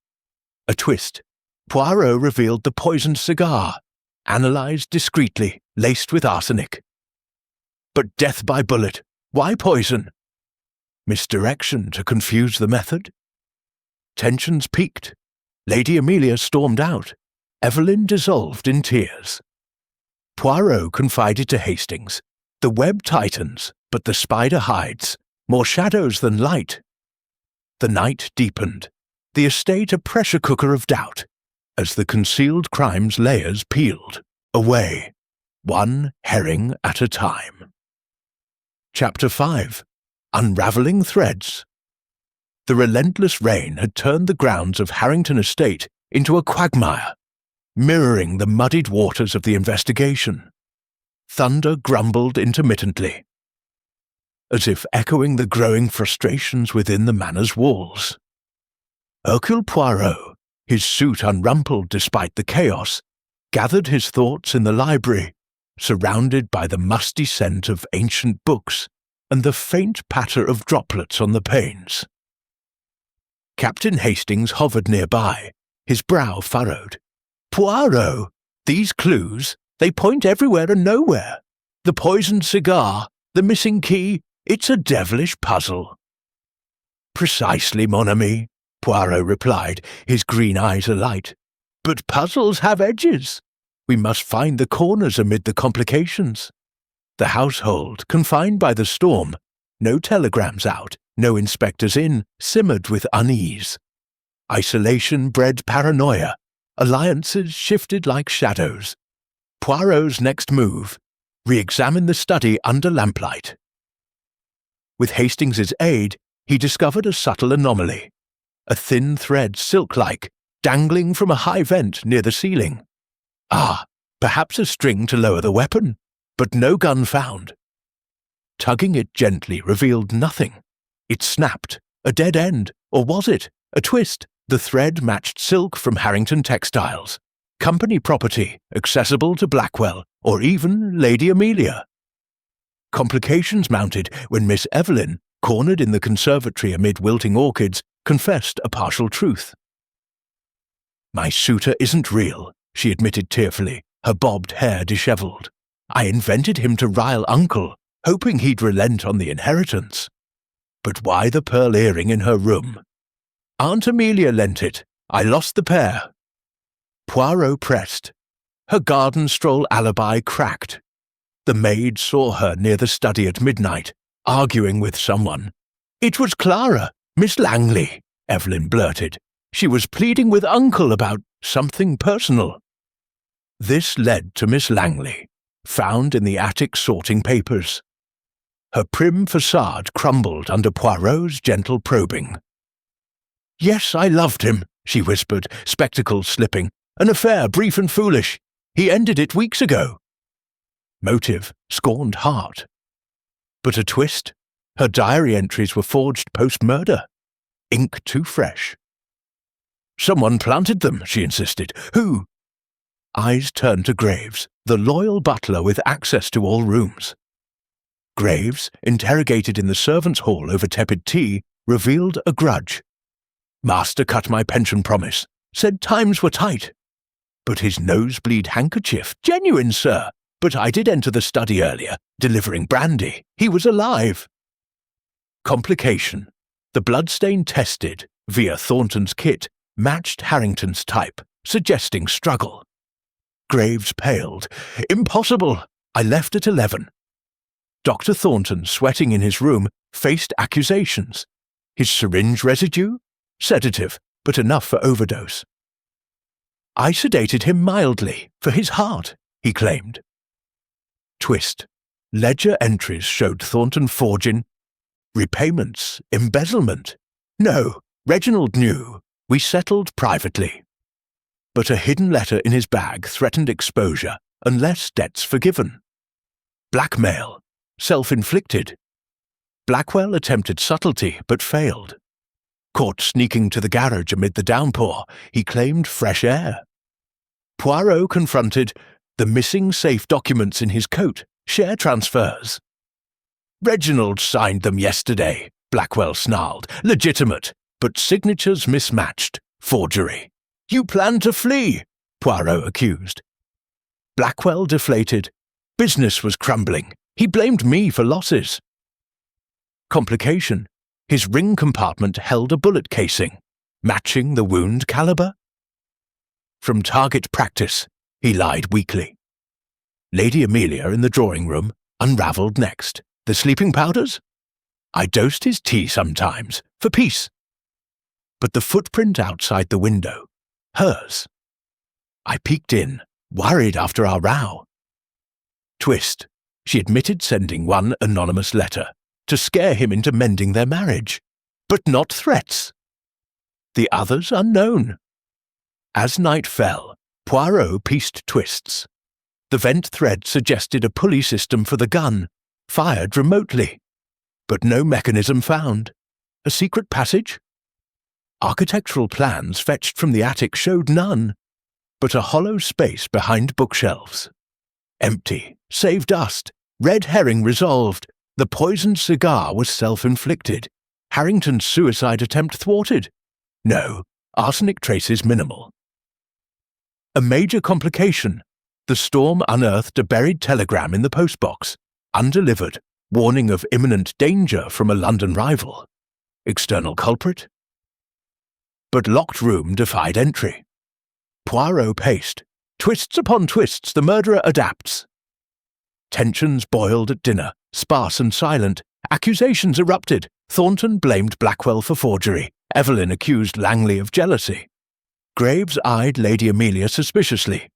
A twist. Poirot revealed the poisoned cigar, analyzed discreetly, laced with arsenic. But death by bullet, why poison? Misdirection to confuse the method? Tensions peaked. Lady Amelia stormed out. Evelyn dissolved in tears. Poirot confided to Hastings. The web tightens, but the spider hides. More shadows than light. The night deepened. The estate a pressure cooker of doubt, as the concealed crime's layers peeled away, one herring at a time. Chapter 5. Unravelling Threads. The relentless rain had turned the grounds of Harrington Estate into a quagmire, mirroring the muddied waters of the investigation. Thunder grumbled intermittently, as if echoing the growing frustrations within the manor's walls. Hercule Poirot, his suit unrumpled despite the chaos, gathered his thoughts in the library, surrounded by the musty scent of ancient books and the faint patter of droplets on the panes. Captain Hastings hovered nearby, his brow furrowed. Poirot, these clues, they point everywhere and nowhere. The poisoned cigar, the missing key, it's a devilish puzzle. Precisely, mon ami, Poirot replied, his green eyes alight. But puzzles have edges. We must find the corners amid the complications. The household, confined by the storm, no telegrams out, no inspectors in, simmered with unease. Isolation bred paranoia. Alliances shifted like shadows. Poirot's next move, re-examine the study under lamplight. With Hastings's aid, he discovered a subtle anomaly. A thin thread, silk-like, dangling from a high vent near the ceiling. Ah, perhaps a string to lower the weapon, but no gun found. Tugging it gently revealed nothing. It snapped, a dead end, or was it a twist? The thread matched silk from Harrington Textiles, company property accessible to Blackwell or even Lady Amelia. Complications mounted when Miss Evelyn, cornered in the conservatory amid wilting orchids, confessed a partial truth. "My suitor isn't real," she admitted tearfully, her bobbed hair dishevelled. "I invented him to rile Uncle, hoping he'd relent on the inheritance. But why the pearl earring in her room? Aunt Amelia lent it. I lost the pair." Poirot pressed. Her garden stroll alibi cracked. The maid saw her near the study at midnight, arguing with someone. "It was Clara, Miss Langley," Evelyn blurted. "She was pleading with Uncle about something personal." This led to Miss Langley, found in the attic sorting papers. Her prim facade crumbled under Poirot's gentle probing. "Yes, I loved him," she whispered, spectacles slipping. "An affair brief and foolish. He ended it weeks ago." Motive, scorned heart. But a twist. Her diary entries were forged post-murder. Ink too fresh. "Someone planted them," she insisted. "Who?" Eyes turned to Graves, the loyal butler with access to all rooms. Graves, interrogated in the servants' hall over tepid tea, revealed a grudge. "Master cut my pension promise. Said times were tight. But his nosebleed handkerchief, genuine, sir. But I did enter the study earlier, delivering brandy. He was alive." Complication. The bloodstain tested, via Thornton's kit, matched Harrington's type, suggesting struggle. Graves paled. "Impossible. I left at 11. Dr. Thornton, sweating in his room, faced accusations. His syringe residue? Sedative, but enough for overdose. "I sedated him mildly, for his heart," he claimed. Twist. Ledger entries showed Thornton forging repayments, embezzlement. "No, Reginald knew. We settled privately." But a hidden letter in his bag threatened exposure unless debts forgiven. Blackmail. Self-inflicted. Blackwell attempted subtlety but failed. Caught sneaking to the garage amid the downpour, he claimed fresh air. Poirot confronted the missing safe documents in his coat, share transfers. "Reginald signed them yesterday," Blackwell snarled. "Legitimate, but signatures mismatched. Forgery." "You plan to flee," Poirot accused. Blackwell deflated. "Business was crumbling. He blamed me for losses." Complication. His ring compartment held a bullet casing, matching the wound caliber. From target practice, he lied weakly. Lady Amelia in the drawing room unravelled next. The sleeping powders? "I dosed his tea sometimes, for peace." But the footprint outside the window, hers. I peeked in, worried after our row. Twist. She admitted sending one anonymous letter to scare him into mending their marriage, but not threats. The others unknown. As night fell, Poirot pieced twists. The vent thread suggested a pulley system for the gun, fired remotely. But no mechanism found. A secret passage? Architectural plans fetched from the attic showed none, but a hollow space behind bookshelves. Empty, save dust, red herring resolved. The poisoned cigar was self-inflicted. Harrington's suicide attempt thwarted. No, arsenic traces minimal. A major complication. The storm unearthed a buried telegram in the postbox, undelivered, warning of imminent danger from a London rival. External culprit? But locked room defied entry. Poirot paced. Twists upon twists the murderer adapts. Tensions boiled at dinner, sparse and silent. Accusations erupted. Thornton blamed Blackwell for forgery. Evelyn accused Langley of jealousy. Graves eyed Lady Amelia suspiciously.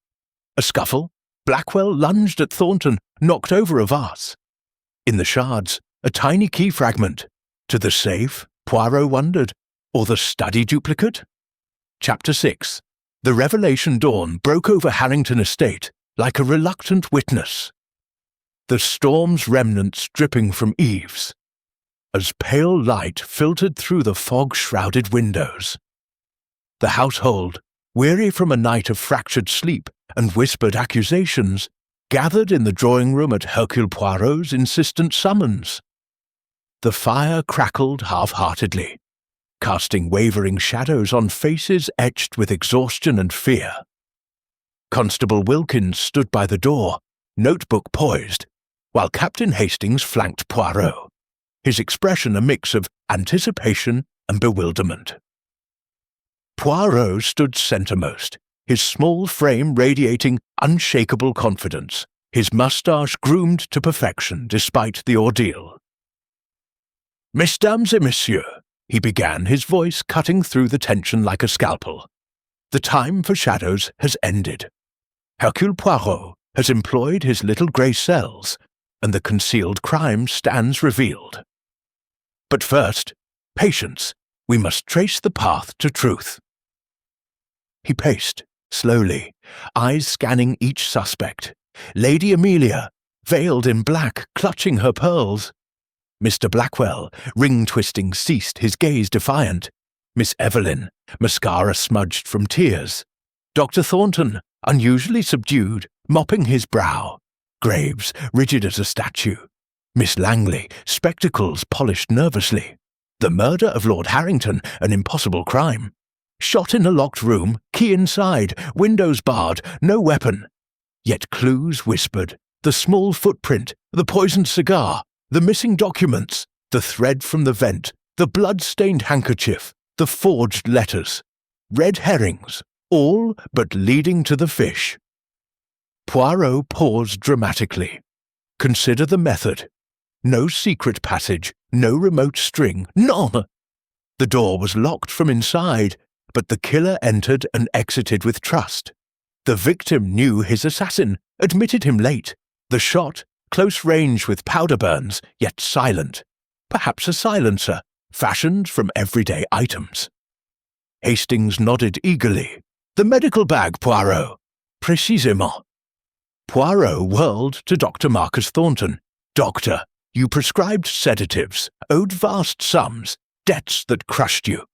A scuffle? Blackwell lunged at Thornton, knocked over a vase. In the shards, a tiny key fragment. To the safe, Poirot wondered, or the study duplicate? Chapter 6. The revelation dawn broke over Harrington Estate like a reluctant witness. The storm's remnants dripping from eaves, as pale light filtered through the fog-shrouded windows. The household, weary from a night of fractured sleep and whispered accusations, gathered in the drawing-room at Hercule Poirot's insistent summons. The fire crackled half-heartedly, casting wavering shadows on faces etched with exhaustion and fear. Constable Wilkins stood by the door, notebook poised, while Captain Hastings flanked Poirot, his expression a mix of anticipation and bewilderment. Poirot stood centremost, his small frame radiating unshakable confidence, his moustache groomed to perfection despite the ordeal. "Mesdames et messieurs," he began, his voice cutting through the tension like a scalpel. "The time for shadows has ended. Hercule Poirot has employed his little grey cells, and the concealed crime stands revealed. But first, patience. We must trace the path to truth." He paced, slowly, eyes scanning each suspect. Lady Amelia, veiled in black, clutching her pearls. Mr. Blackwell, ring-twisting, ceased, his gaze defiant. Miss Evelyn, mascara smudged from tears. Dr. Thornton, unusually subdued, mopping his brow. Graves, rigid as a statue. Miss Langley, spectacles polished nervously. The murder of Lord Harrington, an impossible crime. Shot in a locked room, key inside, windows barred, no weapon. Yet clues whispered, the small footprint, the poisoned cigar, the missing documents, the thread from the vent, the blood-stained handkerchief, the forged letters. Red herrings, all but leading to the fish. Poirot paused dramatically. Consider the method. No secret passage, no remote string, none. The door was locked from inside, but the killer entered and exited with trust. The victim knew his assassin, admitted him late. The shot, close range with powder burns, yet silent. Perhaps a silencer, fashioned from everyday items. Hastings nodded eagerly. "The medical bag, Poirot." "Précisément." Poirot whirled to Dr. Marcus Thornton. "Doctor, you prescribed sedatives, owed vast sums, debts that crushed you.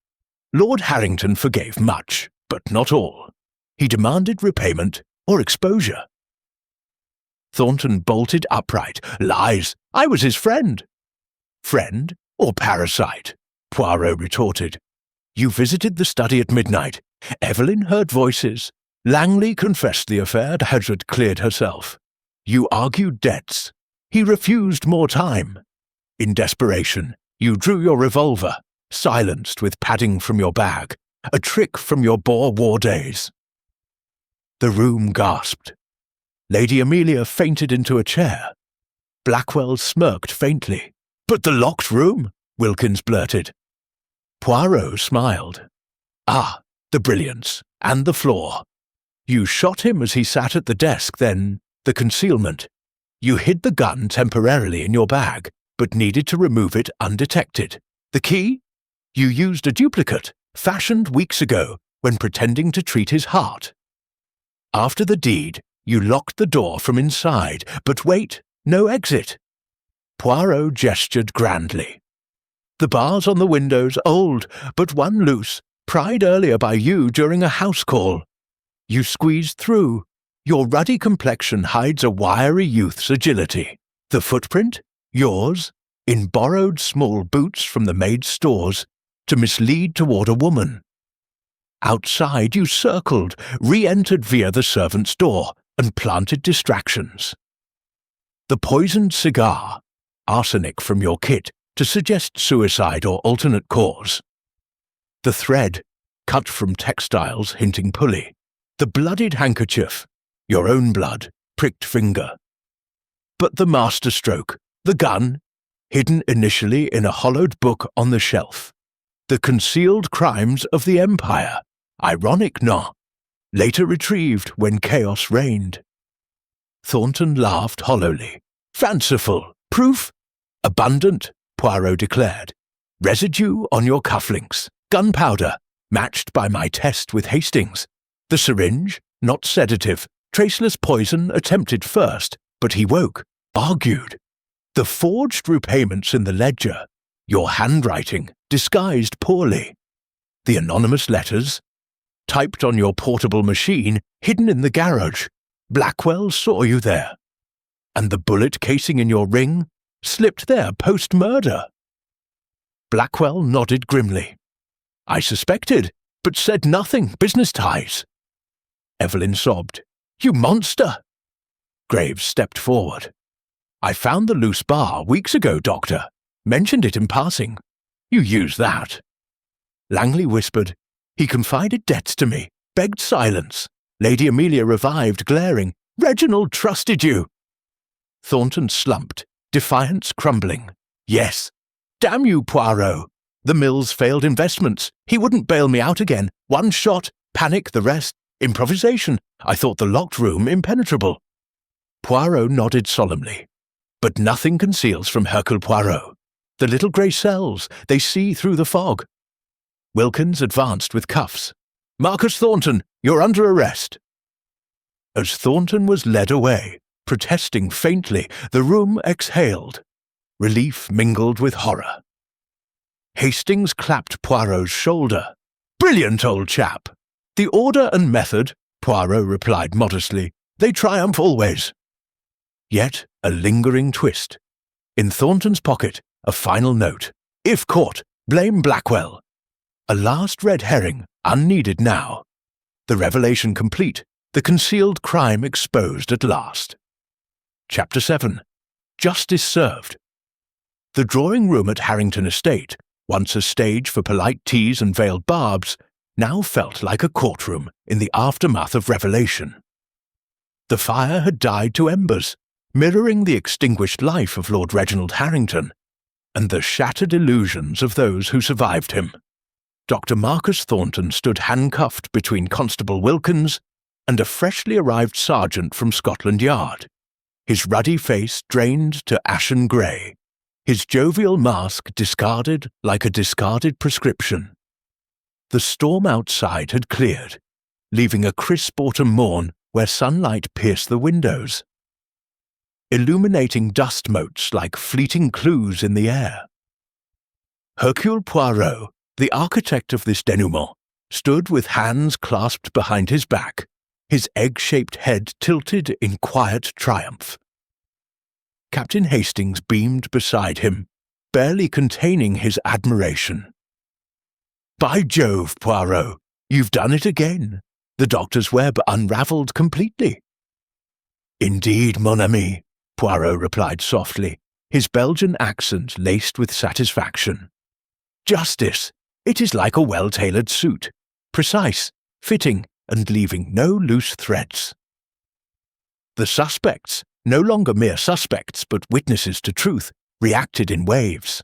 Lord Harrington forgave much, but not all. He demanded repayment or exposure." Thornton bolted upright. "Lies! I was his friend." "Friend or parasite?" Poirot retorted. "You visited the study at midnight. Evelyn heard voices. Langley confessed the affair had cleared herself. You argued debts. He refused more time. In desperation, you drew your revolver, silenced with padding from your bag, a trick from your Boer War days." The room gasped. Lady Amelia fainted into a chair. Blackwell smirked faintly. "But the locked room," Wilkins blurted. Poirot smiled. "Ah, the brilliance, and the flaw. You shot him as he sat at the desk, then the concealment. You hid the gun temporarily in your bag, but needed to remove it undetected. The key? You used a duplicate, fashioned weeks ago, when pretending to treat his heart. After the deed, you locked the door from inside, but wait, no exit." Poirot gestured grandly. "The bars on the windows old, but one loose, pried earlier by you during a house call. You squeezed through. Your ruddy complexion hides a wiry youth's agility. The footprint? Yours, in borrowed small boots from the maid's stores, to mislead toward a woman. Outside you circled, re-entered via the servant's door, and planted distractions. The poisoned cigar, arsenic from your kit, to suggest suicide or alternate cause. The thread, cut from textiles hinting pulley. The bloodied handkerchief, your own blood, pricked finger. But the masterstroke, the gun, hidden initially in a hollowed book on the shelf. The concealed crimes of the Empire, ironic, no? Later retrieved when chaos reigned. Thornton laughed hollowly. Fanciful. Proof? Abundant, Poirot declared. Residue on your cufflinks. Gunpowder, matched by my test with Hastings. The syringe, not sedative. Traceless poison attempted first, but he woke, argued. The forged repayments in the ledger. Your handwriting, disguised poorly. The anonymous letters, typed on your portable machine, hidden in the garage. Blackwell saw you there. And the bullet casing in your ring slipped there post-murder. Blackwell nodded grimly. I suspected, but said nothing. Business ties. Evelyn sobbed. You monster! Graves stepped forward. I found the loose bar weeks ago, Doctor. Mentioned it in passing. You use that. Langley whispered. He confided debts to me, begged silence. Lady Amelia revived, glaring. Reginald trusted you. Thornton slumped, defiance crumbling. Yes. Damn you, Poirot. The Mills failed investments. He wouldn't bail me out again. One shot, panic the rest. Improvisation. I thought the locked room impenetrable. Poirot nodded solemnly. But nothing conceals from Hercule Poirot. The little grey cells, they see through the fog. Wilkins advanced with cuffs. Marcus Thornton, you're under arrest. As Thornton was led away, protesting faintly, the room exhaled. Relief mingled with horror. Hastings clapped Poirot's shoulder. Brilliant, old chap! The order and method, Poirot replied modestly, they triumph always. Yet a lingering twist. In Thornton's pocket, a final note. If caught, blame Blackwell. A last red herring, unneeded now. The revelation complete, the concealed crime exposed at last. Chapter 7. Justice Served. The drawing room at Harrington Estate, once a stage for polite teas and veiled barbs, now felt like a courtroom in the aftermath of revelation. The fire had died to embers, mirroring the extinguished life of Lord Reginald Harrington, and the shattered illusions of those who survived him. Dr. Marcus Thornton stood handcuffed between Constable Wilkins and a freshly arrived sergeant from Scotland Yard, his ruddy face drained to ashen grey, his jovial mask discarded like a discarded prescription. The storm outside had cleared, leaving a crisp autumn morn where sunlight pierced the windows, illuminating dust motes like fleeting clues in the air. Hercule Poirot, the architect of this denouement, stood with hands clasped behind his back, his egg-shaped head tilted in quiet triumph. Captain Hastings beamed beside him, barely containing his admiration. By Jove, Poirot, you've done it again. The doctor's web unravelled completely. Indeed, mon ami, Poirot replied softly, his Belgian accent laced with satisfaction. Justice, it is like a well-tailored suit, precise, fitting, and leaving no loose threads. The suspects, no longer mere suspects but witnesses to truth, reacted in waves.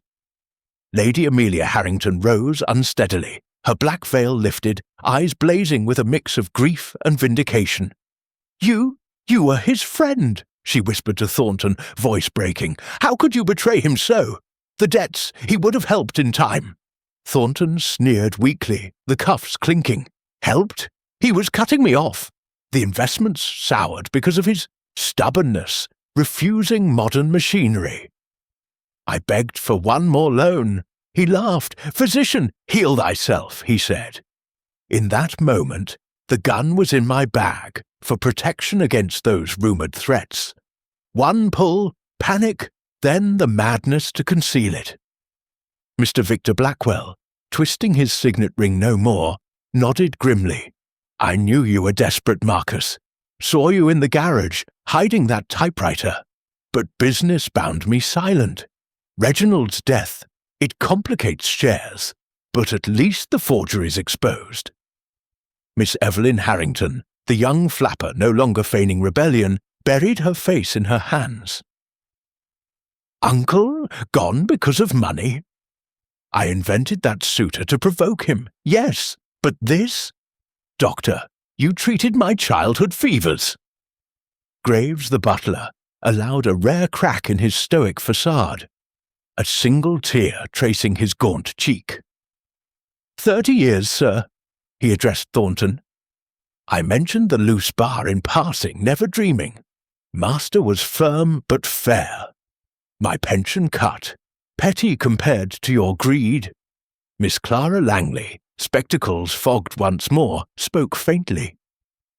Lady Amelia Harrington rose unsteadily, her black veil lifted, eyes blazing with a mix of grief and vindication. You were his friend, she whispered to Thornton, voice breaking. How could you betray him so? The debts, he would have helped in time. Thornton sneered weakly, the cuffs clinking. Helped? He was cutting me off. The investments soured because of his stubbornness, refusing modern machinery. I begged for one more loan. He laughed. Physician, heal thyself, he said. In that moment, the gun was in my bag for protection against those rumoured threats. One pull, panic, then the madness to conceal it. Mr. Victor Blackwell, twisting his signet ring no more, nodded grimly. I knew you were desperate, Marcus. Saw you in the garage, hiding that typewriter. But business bound me silent. Reginald's death, it complicates shares, but at least the forgery's exposed. Miss Evelyn Harrington, the young flapper no longer feigning rebellion, buried her face in her hands. Uncle, gone because of money? I invented that suitor to provoke him, yes, but this? Doctor, you treated my childhood fevers. Graves the butler allowed a rare crack in his stoic facade, a single tear tracing his gaunt cheek. 30 years, sir, he addressed Thornton. I mentioned the loose bar in passing, never dreaming. Master was firm but fair. My pension cut, petty compared to your greed. Miss Clara Langley, spectacles fogged once more, spoke faintly.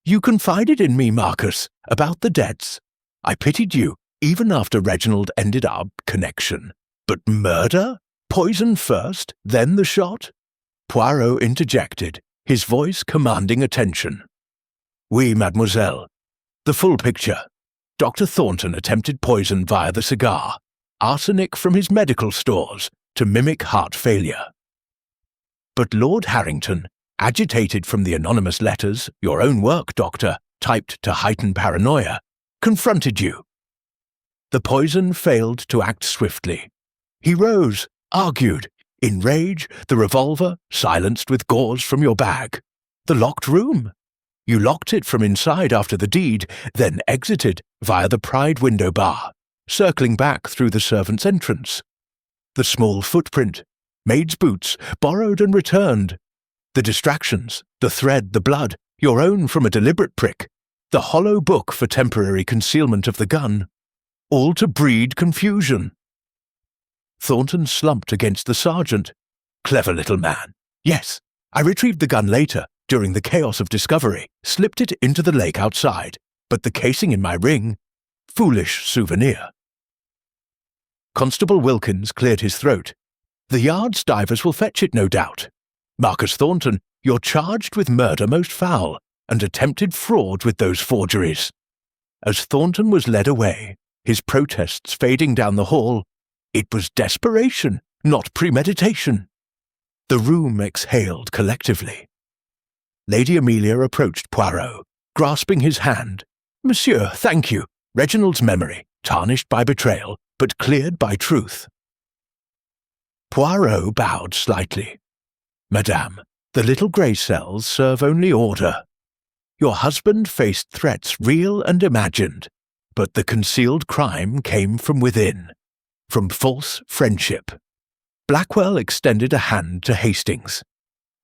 You confided in me, Marcus, about the debts. I pitied you, even after Reginald ended our connection. But murder? Poison first, then the shot? Poirot interjected, his voice commanding attention. Oui, mademoiselle. The full picture. Dr. Thornton attempted poison via the cigar, arsenic from his medical stores, to mimic heart failure. But Lord Harrington, agitated from the anonymous letters, your own work, Doctor, typed to heighten paranoia, confronted you. The poison failed to act swiftly. He rose, argued, in rage, the revolver silenced with gauze from your bag. The locked room. You locked it from inside after the deed, then exited via the Pride window bar, circling back through the servant's entrance. The small footprint, maid's boots, borrowed and returned. The distractions, the thread, the blood, your own from a deliberate prick, the hollow book for temporary concealment of the gun, all to breed confusion. Thornton slumped against the sergeant. Clever little man. Yes, I retrieved the gun later, during the chaos of discovery, slipped it into the lake outside, but the casing in my ring, foolish souvenir. Constable Wilkins cleared his throat. The yard's divers will fetch it, no doubt. Marcus Thornton, you're charged with murder most foul, and attempted fraud with those forgeries. As Thornton was led away, his protests fading down the hall, it was desperation, not premeditation. The room exhaled collectively. Lady Amelia approached Poirot, grasping his hand. Monsieur, thank you. Reginald's memory, tarnished by betrayal, but cleared by truth. Poirot bowed slightly. Madame, the little grey cells serve only order. Your husband faced threats real and imagined, but the concealed crime came from within, from false friendship. Blackwell extended a hand to Hastings.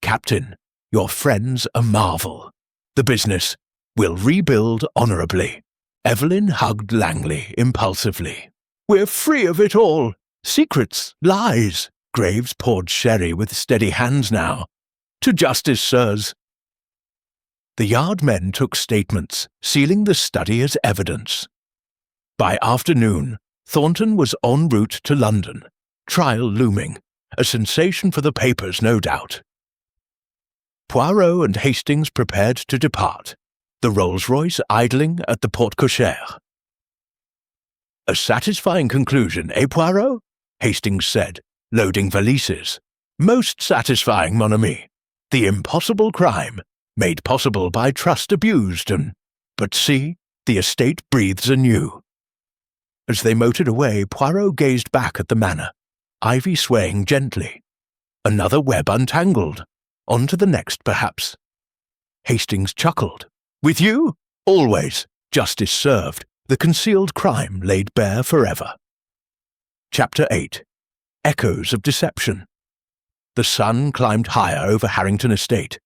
Captain, your friend's a marvel. The business will rebuild honourably. Evelyn hugged Langley impulsively. We're free of it all. Secrets, lies. Graves poured sherry with steady hands now. To justice, sirs. The yard men took statements, sealing the study as evidence. By afternoon, Thornton was en route to London, trial looming, a sensation for the papers, no doubt. Poirot and Hastings prepared to depart, the Rolls-Royce idling at the porte-cochere. A satisfying conclusion, eh, Poirot? Hastings said, loading valises. Most satisfying, mon ami. The impossible crime, made possible by trust abused but see, the estate breathes anew. As they motored away, Poirot gazed back at the manor, ivy swaying gently. Another web untangled. On to the next, perhaps. Hastings chuckled. With you? Always. Justice served. The concealed crime laid bare forever. Chapter 8. Echoes of Deception. The sun climbed higher over Harrington Estate,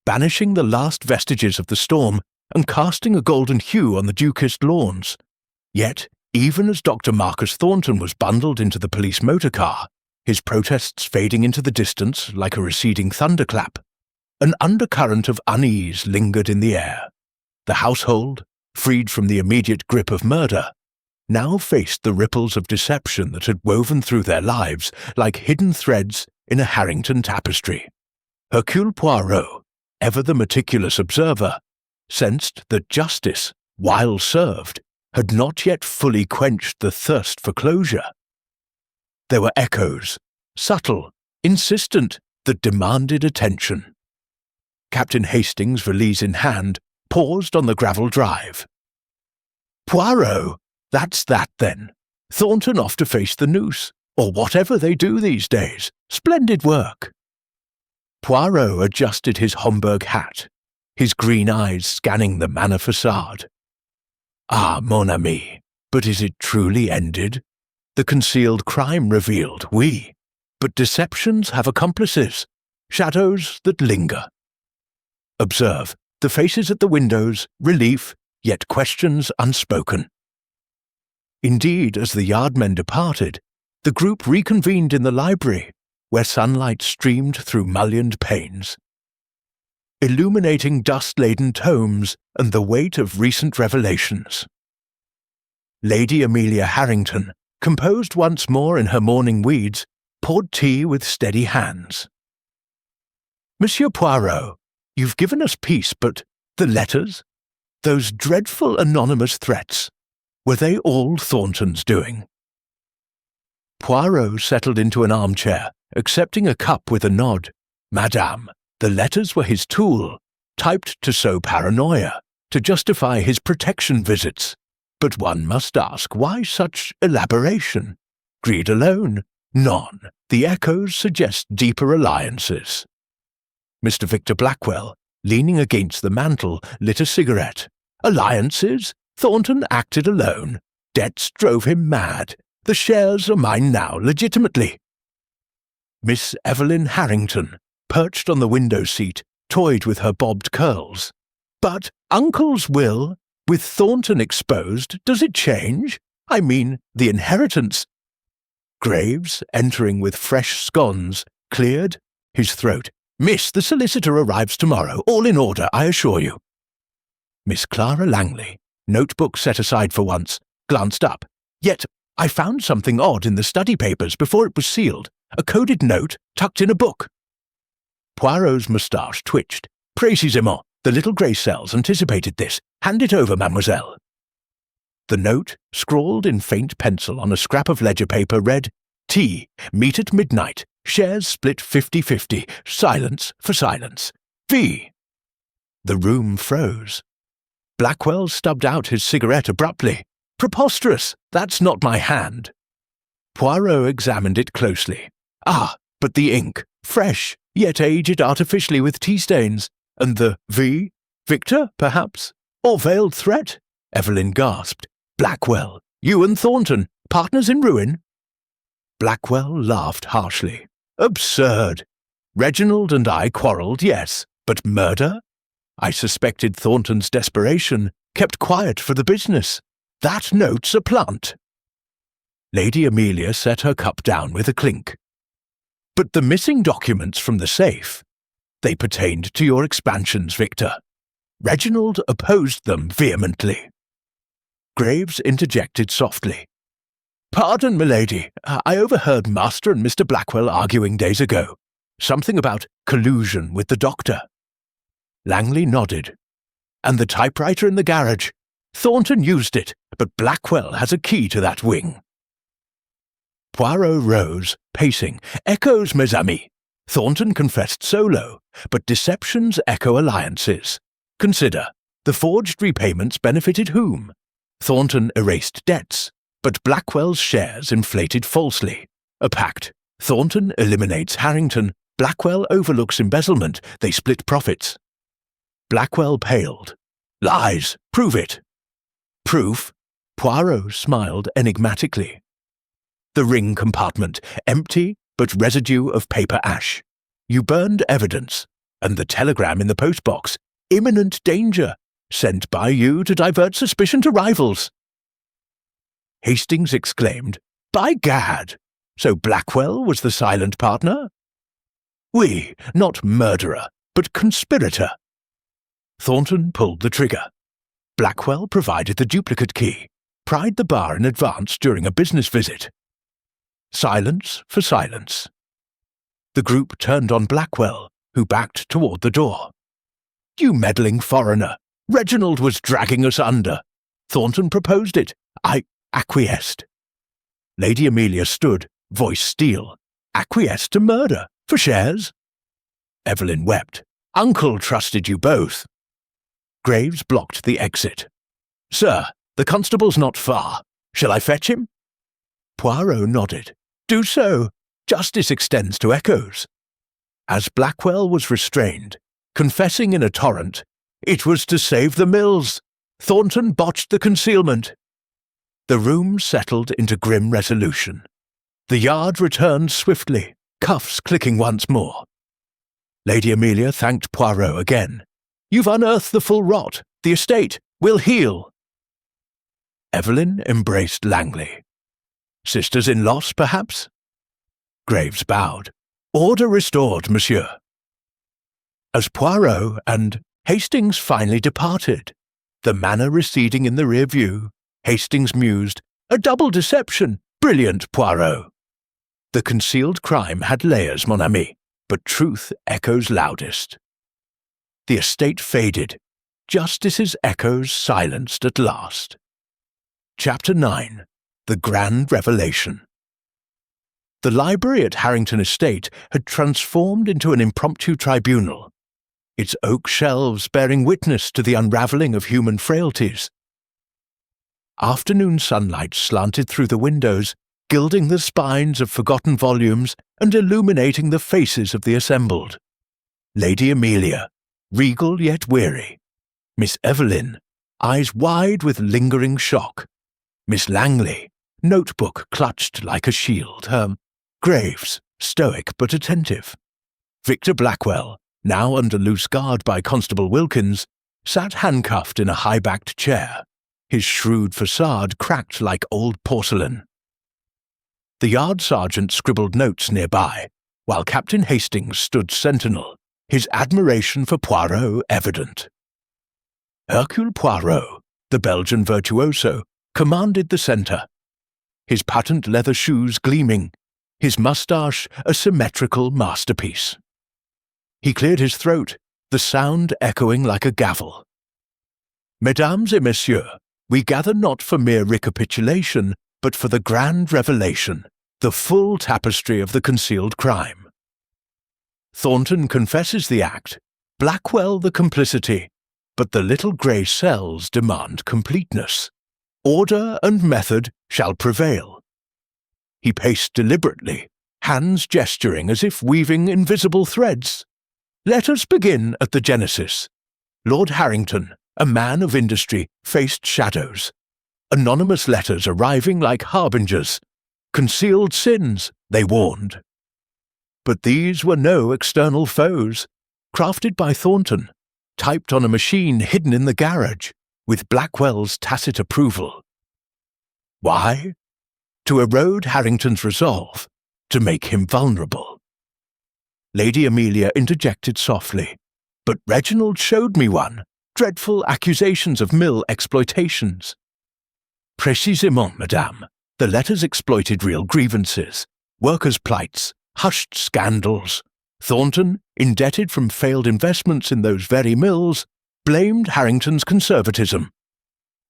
banishing the last vestiges of the storm and casting a golden hue on the Dukist lawns. Yet, even as Dr. Marcus Thornton was bundled into the police motor car, his protests fading into the distance like a receding thunderclap, an undercurrent of unease lingered in the air. The household, freed from the immediate grip of murder, now faced the ripples of deception that had woven through their lives like hidden threads in a Harrington tapestry. Hercule Poirot, ever the meticulous observer, sensed that justice, while served, had not yet fully quenched the thirst for closure. There were echoes, subtle, insistent, that demanded attention. Captain Hastings, valise in hand, paused on the gravel drive. Poirot, that's that then. Thornton off to face the noose, or whatever they do these days. Splendid work. Poirot adjusted his Homburg hat, his green eyes scanning the manor facade. Ah, mon ami, but is it truly ended? The concealed crime revealed, oui, but deceptions have accomplices, shadows that linger. Observe, the faces at the windows, relief, yet questions unspoken. Indeed, as the yardmen departed, the group reconvened in the library, where sunlight streamed through mullioned panes, illuminating dust-laden tomes and the weight of recent revelations. Lady Amelia Harrington, composed once more in her morning weeds, poured tea with steady hands. Monsieur Poirot, you've given us peace, but the letters? Those dreadful anonymous threats, were they all Thornton's doing? Poirot settled into an armchair, accepting a cup with a nod. Madame, the letters were his tool, typed to sow paranoia, to justify his protection visits. But one must ask, why such elaboration? Greed alone? None. The echoes suggest deeper alliances. Mr. Victor Blackwell, leaning against the mantel, lit a cigarette. Alliances? Thornton acted alone. Debts drove him mad. The shares are mine now, legitimately. Miss Evelyn Harrington, perched on the window seat, toyed with her bobbed curls. But Uncle's will, with Thornton exposed, does it change? I mean, the inheritance. Graves, entering with fresh scones, cleared his throat. Miss, the solicitor arrives tomorrow, all in order, I assure you. Miss Clara Langley, notebook set aside for once, glanced up. Yet, I found something odd in the study papers before it was sealed, a coded note tucked in a book. Poirot's moustache twitched. Précisément, the little grey cells anticipated this. Hand it over, mademoiselle. The note, scrawled in faint pencil on a scrap of ledger paper, read, T, meet at midnight, shares split 50-50, silence for silence. V. The room froze. Blackwell stubbed out his cigarette abruptly. Preposterous! That's not my hand. Poirot examined it closely. Ah, but the ink, fresh, yet aged artificially with tea stains. And the V? Victor, perhaps? Or veiled threat? Evelyn gasped. Blackwell, you and Thornton, partners in ruin? Blackwell laughed harshly. Absurd. Reginald and I quarrelled, yes, but murder? I suspected Thornton's desperation, kept quiet for the business. That note's a plant. Lady Amelia set her cup down with a clink. But the missing documents from the safe, they pertained to your expansions, Victor. Reginald opposed them vehemently. Graves interjected softly. Pardon, milady, I overheard Master and Mr. Blackwell arguing days ago. Something about collusion with the doctor. Langley nodded. And the typewriter in the garage. Thornton used it, but Blackwell has a key to that wing. Poirot rose, pacing. Echoes, mes amis. Thornton confessed solo, but deceptions echo alliances. Consider, the forged repayments benefited whom? Thornton erased debts, but Blackwell's shares inflated falsely. A pact. Thornton eliminates Harrington. Blackwell overlooks embezzlement. They split profits. Blackwell paled. Lies. Prove it. Proof? Poirot smiled enigmatically. The ring compartment, empty, but residue of paper ash. You burned evidence, and the telegram in the postbox, imminent danger, sent by you to divert suspicion to rivals. Hastings exclaimed, By gad! So Blackwell was the silent partner? Oui, not murderer, but conspirator. Thornton pulled the trigger. Blackwell provided the duplicate key, pried the bar in advance during a business visit. Silence for silence. The group turned on Blackwell, who backed toward the door. You meddling foreigner! Reginald was dragging us under. Thornton proposed it. I acquiesced. Lady Amelia stood, voice steel. Acquiesced to murder? For shares? Evelyn wept. Uncle trusted you both. Graves blocked the exit. Sir, the constable's not far. Shall I fetch him? Poirot nodded. Do so. Justice extends to echoes. As Blackwell was restrained, confessing in a torrent, it was to save the mills. Thornton botched the concealment. The room settled into grim resolution. The yard returned swiftly, cuffs clicking once more. Lady Amelia thanked Poirot again. "You've unearthed the full rot. The estate will heal." Evelyn embraced Langley. "Sisters in loss, perhaps?" Graves bowed. "Order restored, monsieur." As Poirot and Hastings finally departed, the manor receding in the rear view, Hastings mused, "A double deception! Brilliant, Poirot!" The concealed crime had layers, mon ami, but truth echoes loudest. The estate faded. Justice's echoes silenced at last. Chapter 9. The Grand Revelation. The library at Harrington Estate had transformed into an impromptu tribunal, its oak shelves bearing witness to the unravelling of human frailties. Afternoon sunlight slanted through the windows, gilding the spines of forgotten volumes and illuminating the faces of the assembled. Lady Amelia, regal yet weary. Miss Evelyn, eyes wide with lingering shock. Miss Langley, notebook clutched like a shield. Graves, stoic but attentive. Victor Blackwell, now under loose guard by Constable Wilkins, sat handcuffed in a high-backed chair, his shrewd facade cracked like old porcelain. The yard sergeant scribbled notes nearby, while Captain Hastings stood sentinel, his admiration for Poirot evident. Hercule Poirot, the Belgian virtuoso, commanded the centre, his patent leather shoes gleaming, his moustache a symmetrical masterpiece. He cleared his throat, the sound echoing like a gavel. "Mesdames et messieurs, we gather not for mere recapitulation, but for the grand revelation, the full tapestry of the concealed crime. Thornton confesses the act, Blackwell the complicity, but the little grey cells demand completeness. Order and method shall prevail." He paced deliberately, hands gesturing as if weaving invisible threads. "Let us begin at the genesis. Lord Harrington, a man of industry, faced shadows. Anonymous letters arriving like harbingers. Concealed sins, they warned. But these were no external foes, crafted by Thornton, typed on a machine hidden in the garage, with Blackwell's tacit approval. Why? To erode Harrington's resolve, to make him vulnerable. Lady Amelia interjected softly, "But Reginald showed me one, dreadful accusations of mill exploitations." "Précisément, madame. The letters exploited real grievances, workers' plights, hushed scandals. Thornton, indebted from failed investments in those very mills, blamed Harrington's conservatism.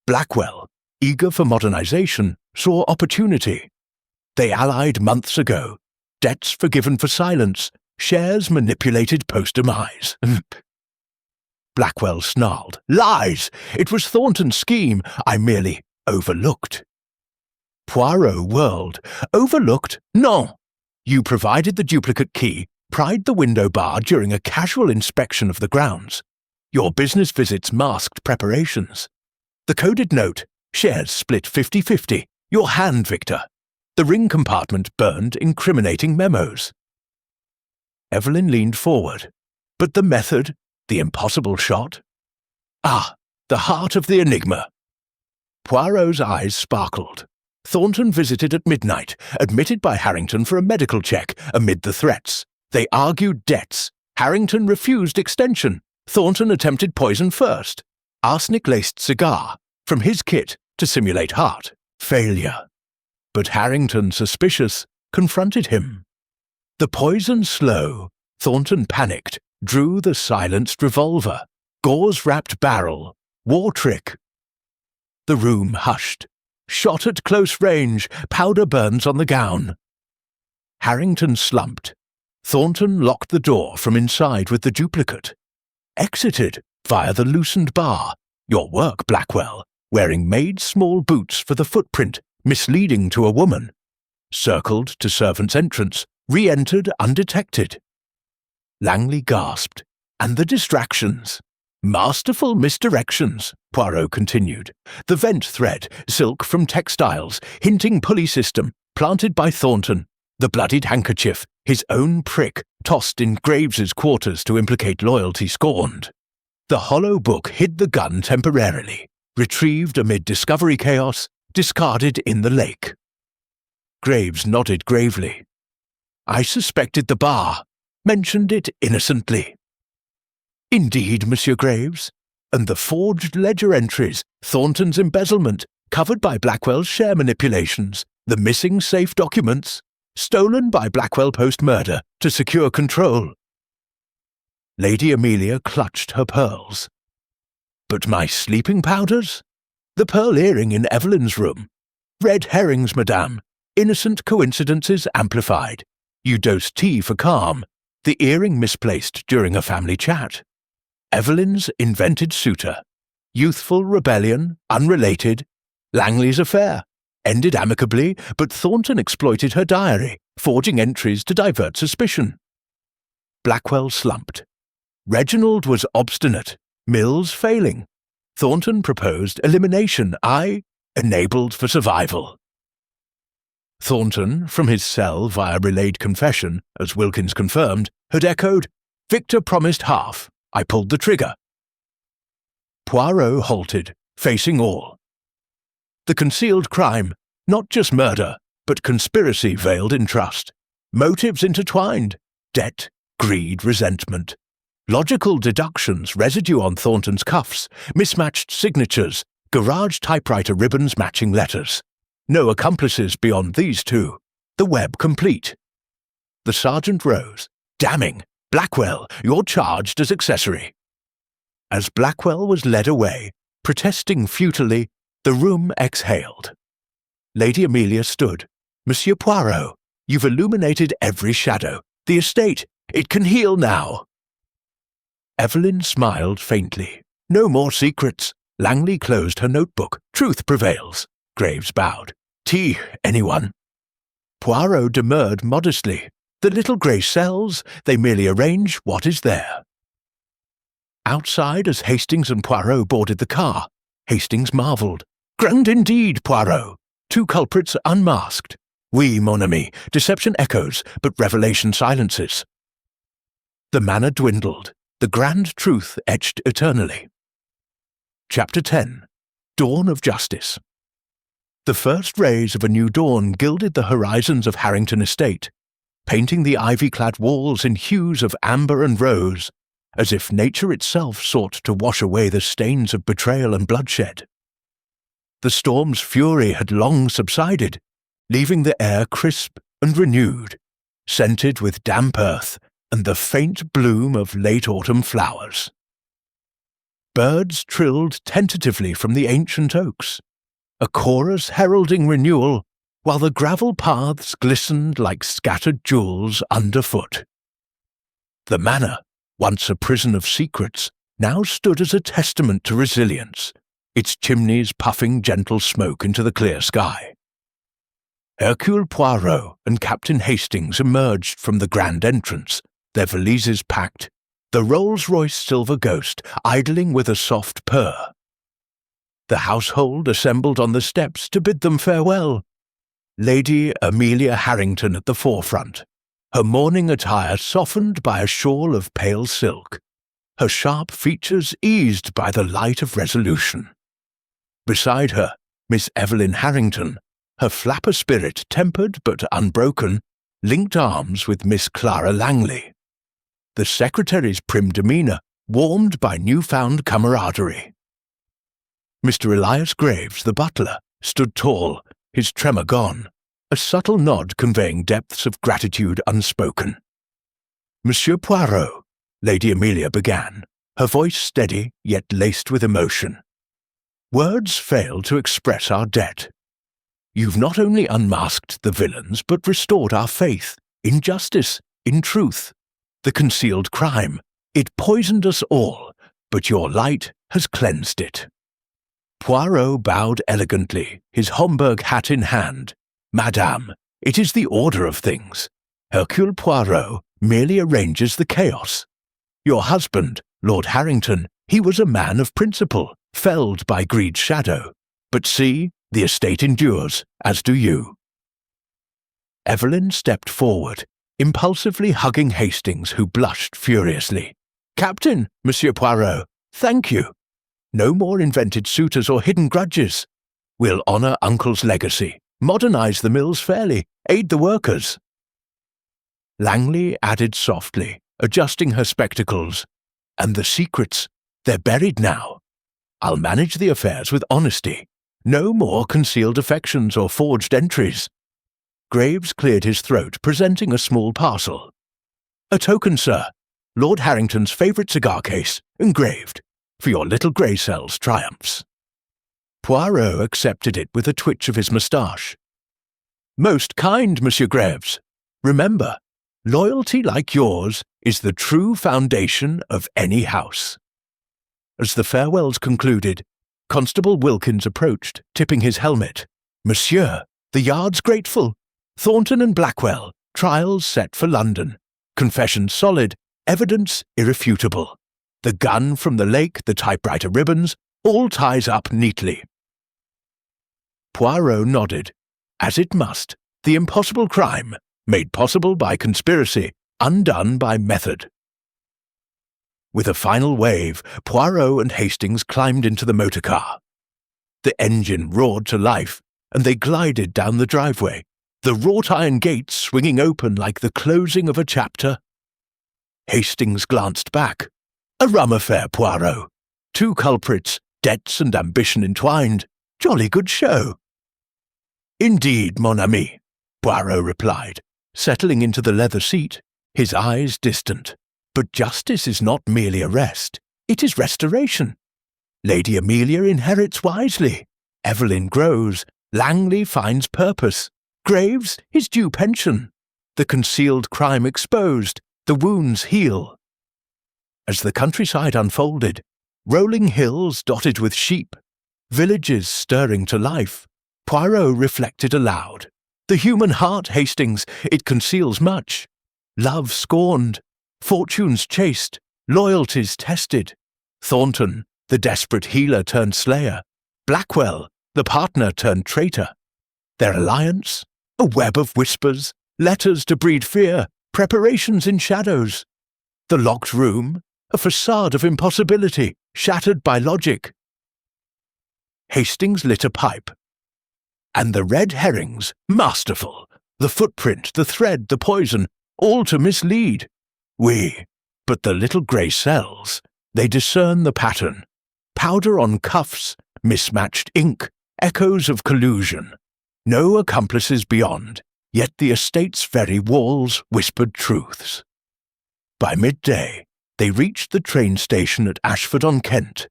Blackwell, eager for modernization, saw opportunity. They allied months ago, debts forgiven for silence, shares manipulated post-demise." Blackwell snarled. "Lies! It was Thornton's scheme. I merely overlooked." Poirot whirled. "Overlooked? Non! You provided the duplicate key, pried the window bar during a casual inspection of the grounds. Your business visits masked preparations. The coded note, shares split 50-50. Your hand, Victor. The ring compartment burned incriminating memos." Evelyn leaned forward. "But the method, the impossible shot?" "Ah, the heart of the enigma." Poirot's eyes sparkled. Thornton visited at midnight, admitted by Harrington for a medical check amid the threats. They argued debts. Harrington refused extension. Thornton attempted poison first. Arsenic-laced cigar, from his kit to simulate heart. Failure. But Harrington, suspicious, confronted him. The poison slow, Thornton panicked, drew the silenced revolver. Gauze-wrapped barrel. War trick. The room hushed. Shot at close range, powder burns on the gown. Harrington slumped. Thornton locked the door from inside with the duplicate. Exited via the loosened bar. Your work, Blackwell, wearing maid's small boots for the footprint, misleading to a woman. Circled to servant's entrance, re-entered undetected. Langley gasped. And the distractions. Masterful misdirections, Poirot continued. The vent thread, silk from textiles, hinting pulley system, planted by Thornton. The bloodied handkerchief, his own prick, tossed in Graves's quarters to implicate loyalty scorned. The hollow book hid the gun temporarily, retrieved amid discovery chaos, discarded in the lake. Graves nodded gravely. I suspected the bar, mentioned it innocently. Indeed, Monsieur Graves, and the forged ledger entries, Thornton's embezzlement, covered by Blackwell's share manipulations, the missing safe documents, stolen by Blackwell post-murder to secure control. Lady Amelia clutched her pearls. But my sleeping powders? The pearl earring in Evelyn's room. Red herrings, madame. Innocent coincidences amplified. You dosed tea for calm. The earring misplaced during a family chat. Evelyn's invented suitor. Youthful rebellion, unrelated. Langley's affair. Ended amicably, but Thornton exploited her diary, forging entries to divert suspicion. Blackwell slumped. Reginald was obstinate, Mills failing. Thornton proposed elimination, I enabled for survival. Thornton, from his cell via relayed confession, as Wilkins confirmed, had echoed, Victor promised half. I pulled the trigger. Poirot halted, facing all. The concealed crime, not just murder, but conspiracy veiled in trust. Motives intertwined. Debt, greed, resentment. Logical deductions, residue on Thornton's cuffs, mismatched signatures, garage typewriter ribbons matching letters. No accomplices beyond these two. The web complete. The sergeant rose. Damning. Blackwell, you're charged as accessory. As Blackwell was led away, protesting futilely, the room exhaled. Lady Amelia stood. Monsieur Poirot, you've illuminated every shadow. The estate, it can heal now. Evelyn smiled faintly. No more secrets. Langley closed her notebook. Truth prevails. Graves bowed. Tea, anyone? Poirot demurred modestly. The little grey cells, they merely arrange what is there. Outside, as Hastings and Poirot boarded the car, Hastings marvelled. Grand indeed, Poirot. Two culprits unmasked. Oui, mon ami, deception echoes, but revelation silences. The manner dwindled. The grand truth etched eternally. Chapter 10. Dawn of Justice. The first rays of a new dawn gilded the horizons of Harrington Estate, painting the ivy-clad walls in hues of amber and rose, as if nature itself sought to wash away the stains of betrayal and bloodshed. The storm's fury had long subsided, leaving the air crisp and renewed, scented with damp earth and the faint bloom of late autumn flowers. Birds trilled tentatively from the ancient oaks, a chorus heralding renewal, while the gravel paths glistened like scattered jewels underfoot. The manor, once a prison of secrets, now stood as a testament to resilience, its chimneys puffing gentle smoke into the clear sky. Hercule Poirot and Captain Hastings emerged from the grand entrance, their valises packed, the Rolls-Royce Silver Ghost idling with a soft purr. The household assembled on the steps to bid them farewell. Lady Amelia Harrington at the forefront, her mourning attire softened by a shawl of pale silk, her sharp features eased by the light of resolution. Beside her, Miss Evelyn Harrington, her flapper spirit tempered but unbroken, linked arms with Miss Clara Langley. The secretary's prim demeanour warmed by newfound camaraderie. Mr. Elias Graves, the butler, stood tall, his tremor gone, a subtle nod conveying depths of gratitude unspoken. Monsieur Poirot, Lady Amelia began, her voice steady yet laced with emotion. Words fail to express our debt. You've not only unmasked the villains, but restored our faith, in justice, in truth. The concealed crime, it poisoned us all, but your light has cleansed it. Poirot bowed elegantly, his Homburg hat in hand. Madame, it is the order of things. Hercule Poirot merely arranges the chaos. Your husband, Lord Harrington, he was a man of principle, felled by greed's shadow. But see, the estate endures, as do you. Evelyn stepped forward, impulsively hugging Hastings, who blushed furiously. Captain, Monsieur Poirot, thank you. No more invented suitors or hidden grudges. We'll honour Uncle's legacy, modernise the mills fairly, aid the workers. Langley added softly, adjusting her spectacles. And the secrets, they're buried now. I'll manage the affairs with honesty. No more concealed affections or forged entries. Graves cleared his throat, presenting a small parcel. A token, sir. Lord Harrington's favourite cigar case, engraved, for your little grey cell's triumphs. Poirot accepted it with a twitch of his moustache. Most kind, Monsieur Graves. Remember, loyalty like yours is the true foundation of any house. As the farewells concluded, Constable Wilkins approached, tipping his helmet. Monsieur, the yard's grateful. Thornton and Blackwell, trials set for London. Confessions solid, evidence irrefutable. The gun from the lake, the typewriter ribbons, all ties up neatly. Poirot nodded. As it must, the impossible crime, made possible by conspiracy, undone by method. With a final wave, Poirot and Hastings climbed into the motor car. The engine roared to life, and they glided down the driveway, the wrought-iron gates swinging open like the closing of a chapter. Hastings glanced back. A rum affair, Poirot. 2 culprits, debts and ambition entwined. Jolly good show. Indeed, mon ami, Poirot replied, settling into the leather seat, his eyes distant. But justice is not merely arrest, it is restoration. Lady Amelia inherits wisely. Evelyn grows. Langley finds purpose. Graves his due pension. The concealed crime exposed. The wounds heal. As the countryside unfolded, rolling hills dotted with sheep, villages stirring to life, Poirot reflected aloud. The human heart, Hastings, it conceals much. Love scorned, fortunes chased, loyalties tested. Thornton, the desperate healer turned slayer. Blackwell, the partner turned traitor. Their alliance, a web of whispers, letters to breed fear, preparations in shadows. The locked room, a facade of impossibility, shattered by logic. Hastings lit a pipe. And the red herrings, masterful. The footprint, the thread, the poison, all to mislead. But the little grey cells, they discern the pattern. Powder on cuffs, mismatched ink, echoes of collusion. No accomplices beyond, yet the estate's very walls whispered truths. By midday, they reached the train station at Ashford-on-Kent,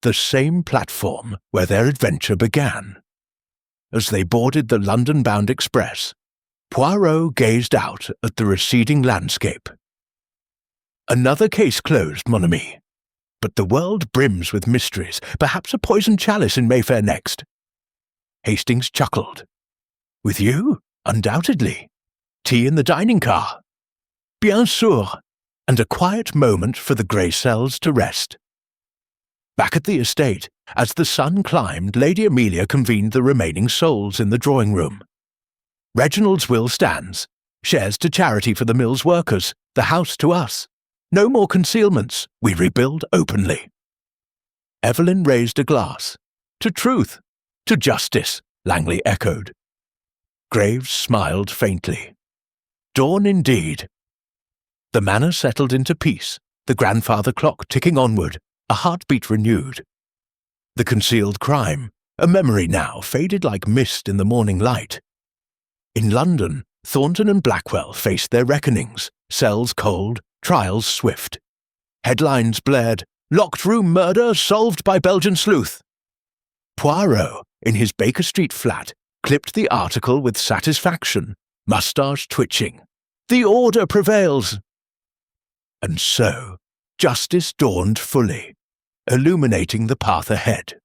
the same platform where their adventure began. As they boarded the London-bound express, Poirot gazed out at the receding landscape. Another case closed, mon ami. But the world brims with mysteries, perhaps a poisoned chalice in Mayfair next. Hastings chuckled. With you? Undoubtedly. Tea in the dining car. Bien sûr. And a quiet moment for the grey cells to rest. Back at the estate, as the sun climbed, Lady Amelia convened the remaining souls in the drawing-room. Reginald's will stands. Shares to charity for the mill's workers, the house to us. No more concealments, we rebuild openly. Evelyn raised a glass. To truth, to justice, Langley echoed. Graves smiled faintly. Dawn indeed. The manor settled into peace, the grandfather clock ticking onward, a heartbeat renewed. The concealed crime, a memory now, faded like mist in the morning light. In London, Thornton and Blackwell faced their reckonings, cells cold, trials swift. Headlines blared, locked room murder solved by Belgian sleuth. Poirot, in his Baker Street flat, clipped the article with satisfaction, moustache twitching. The order prevails. And so, justice dawned fully, illuminating the path ahead.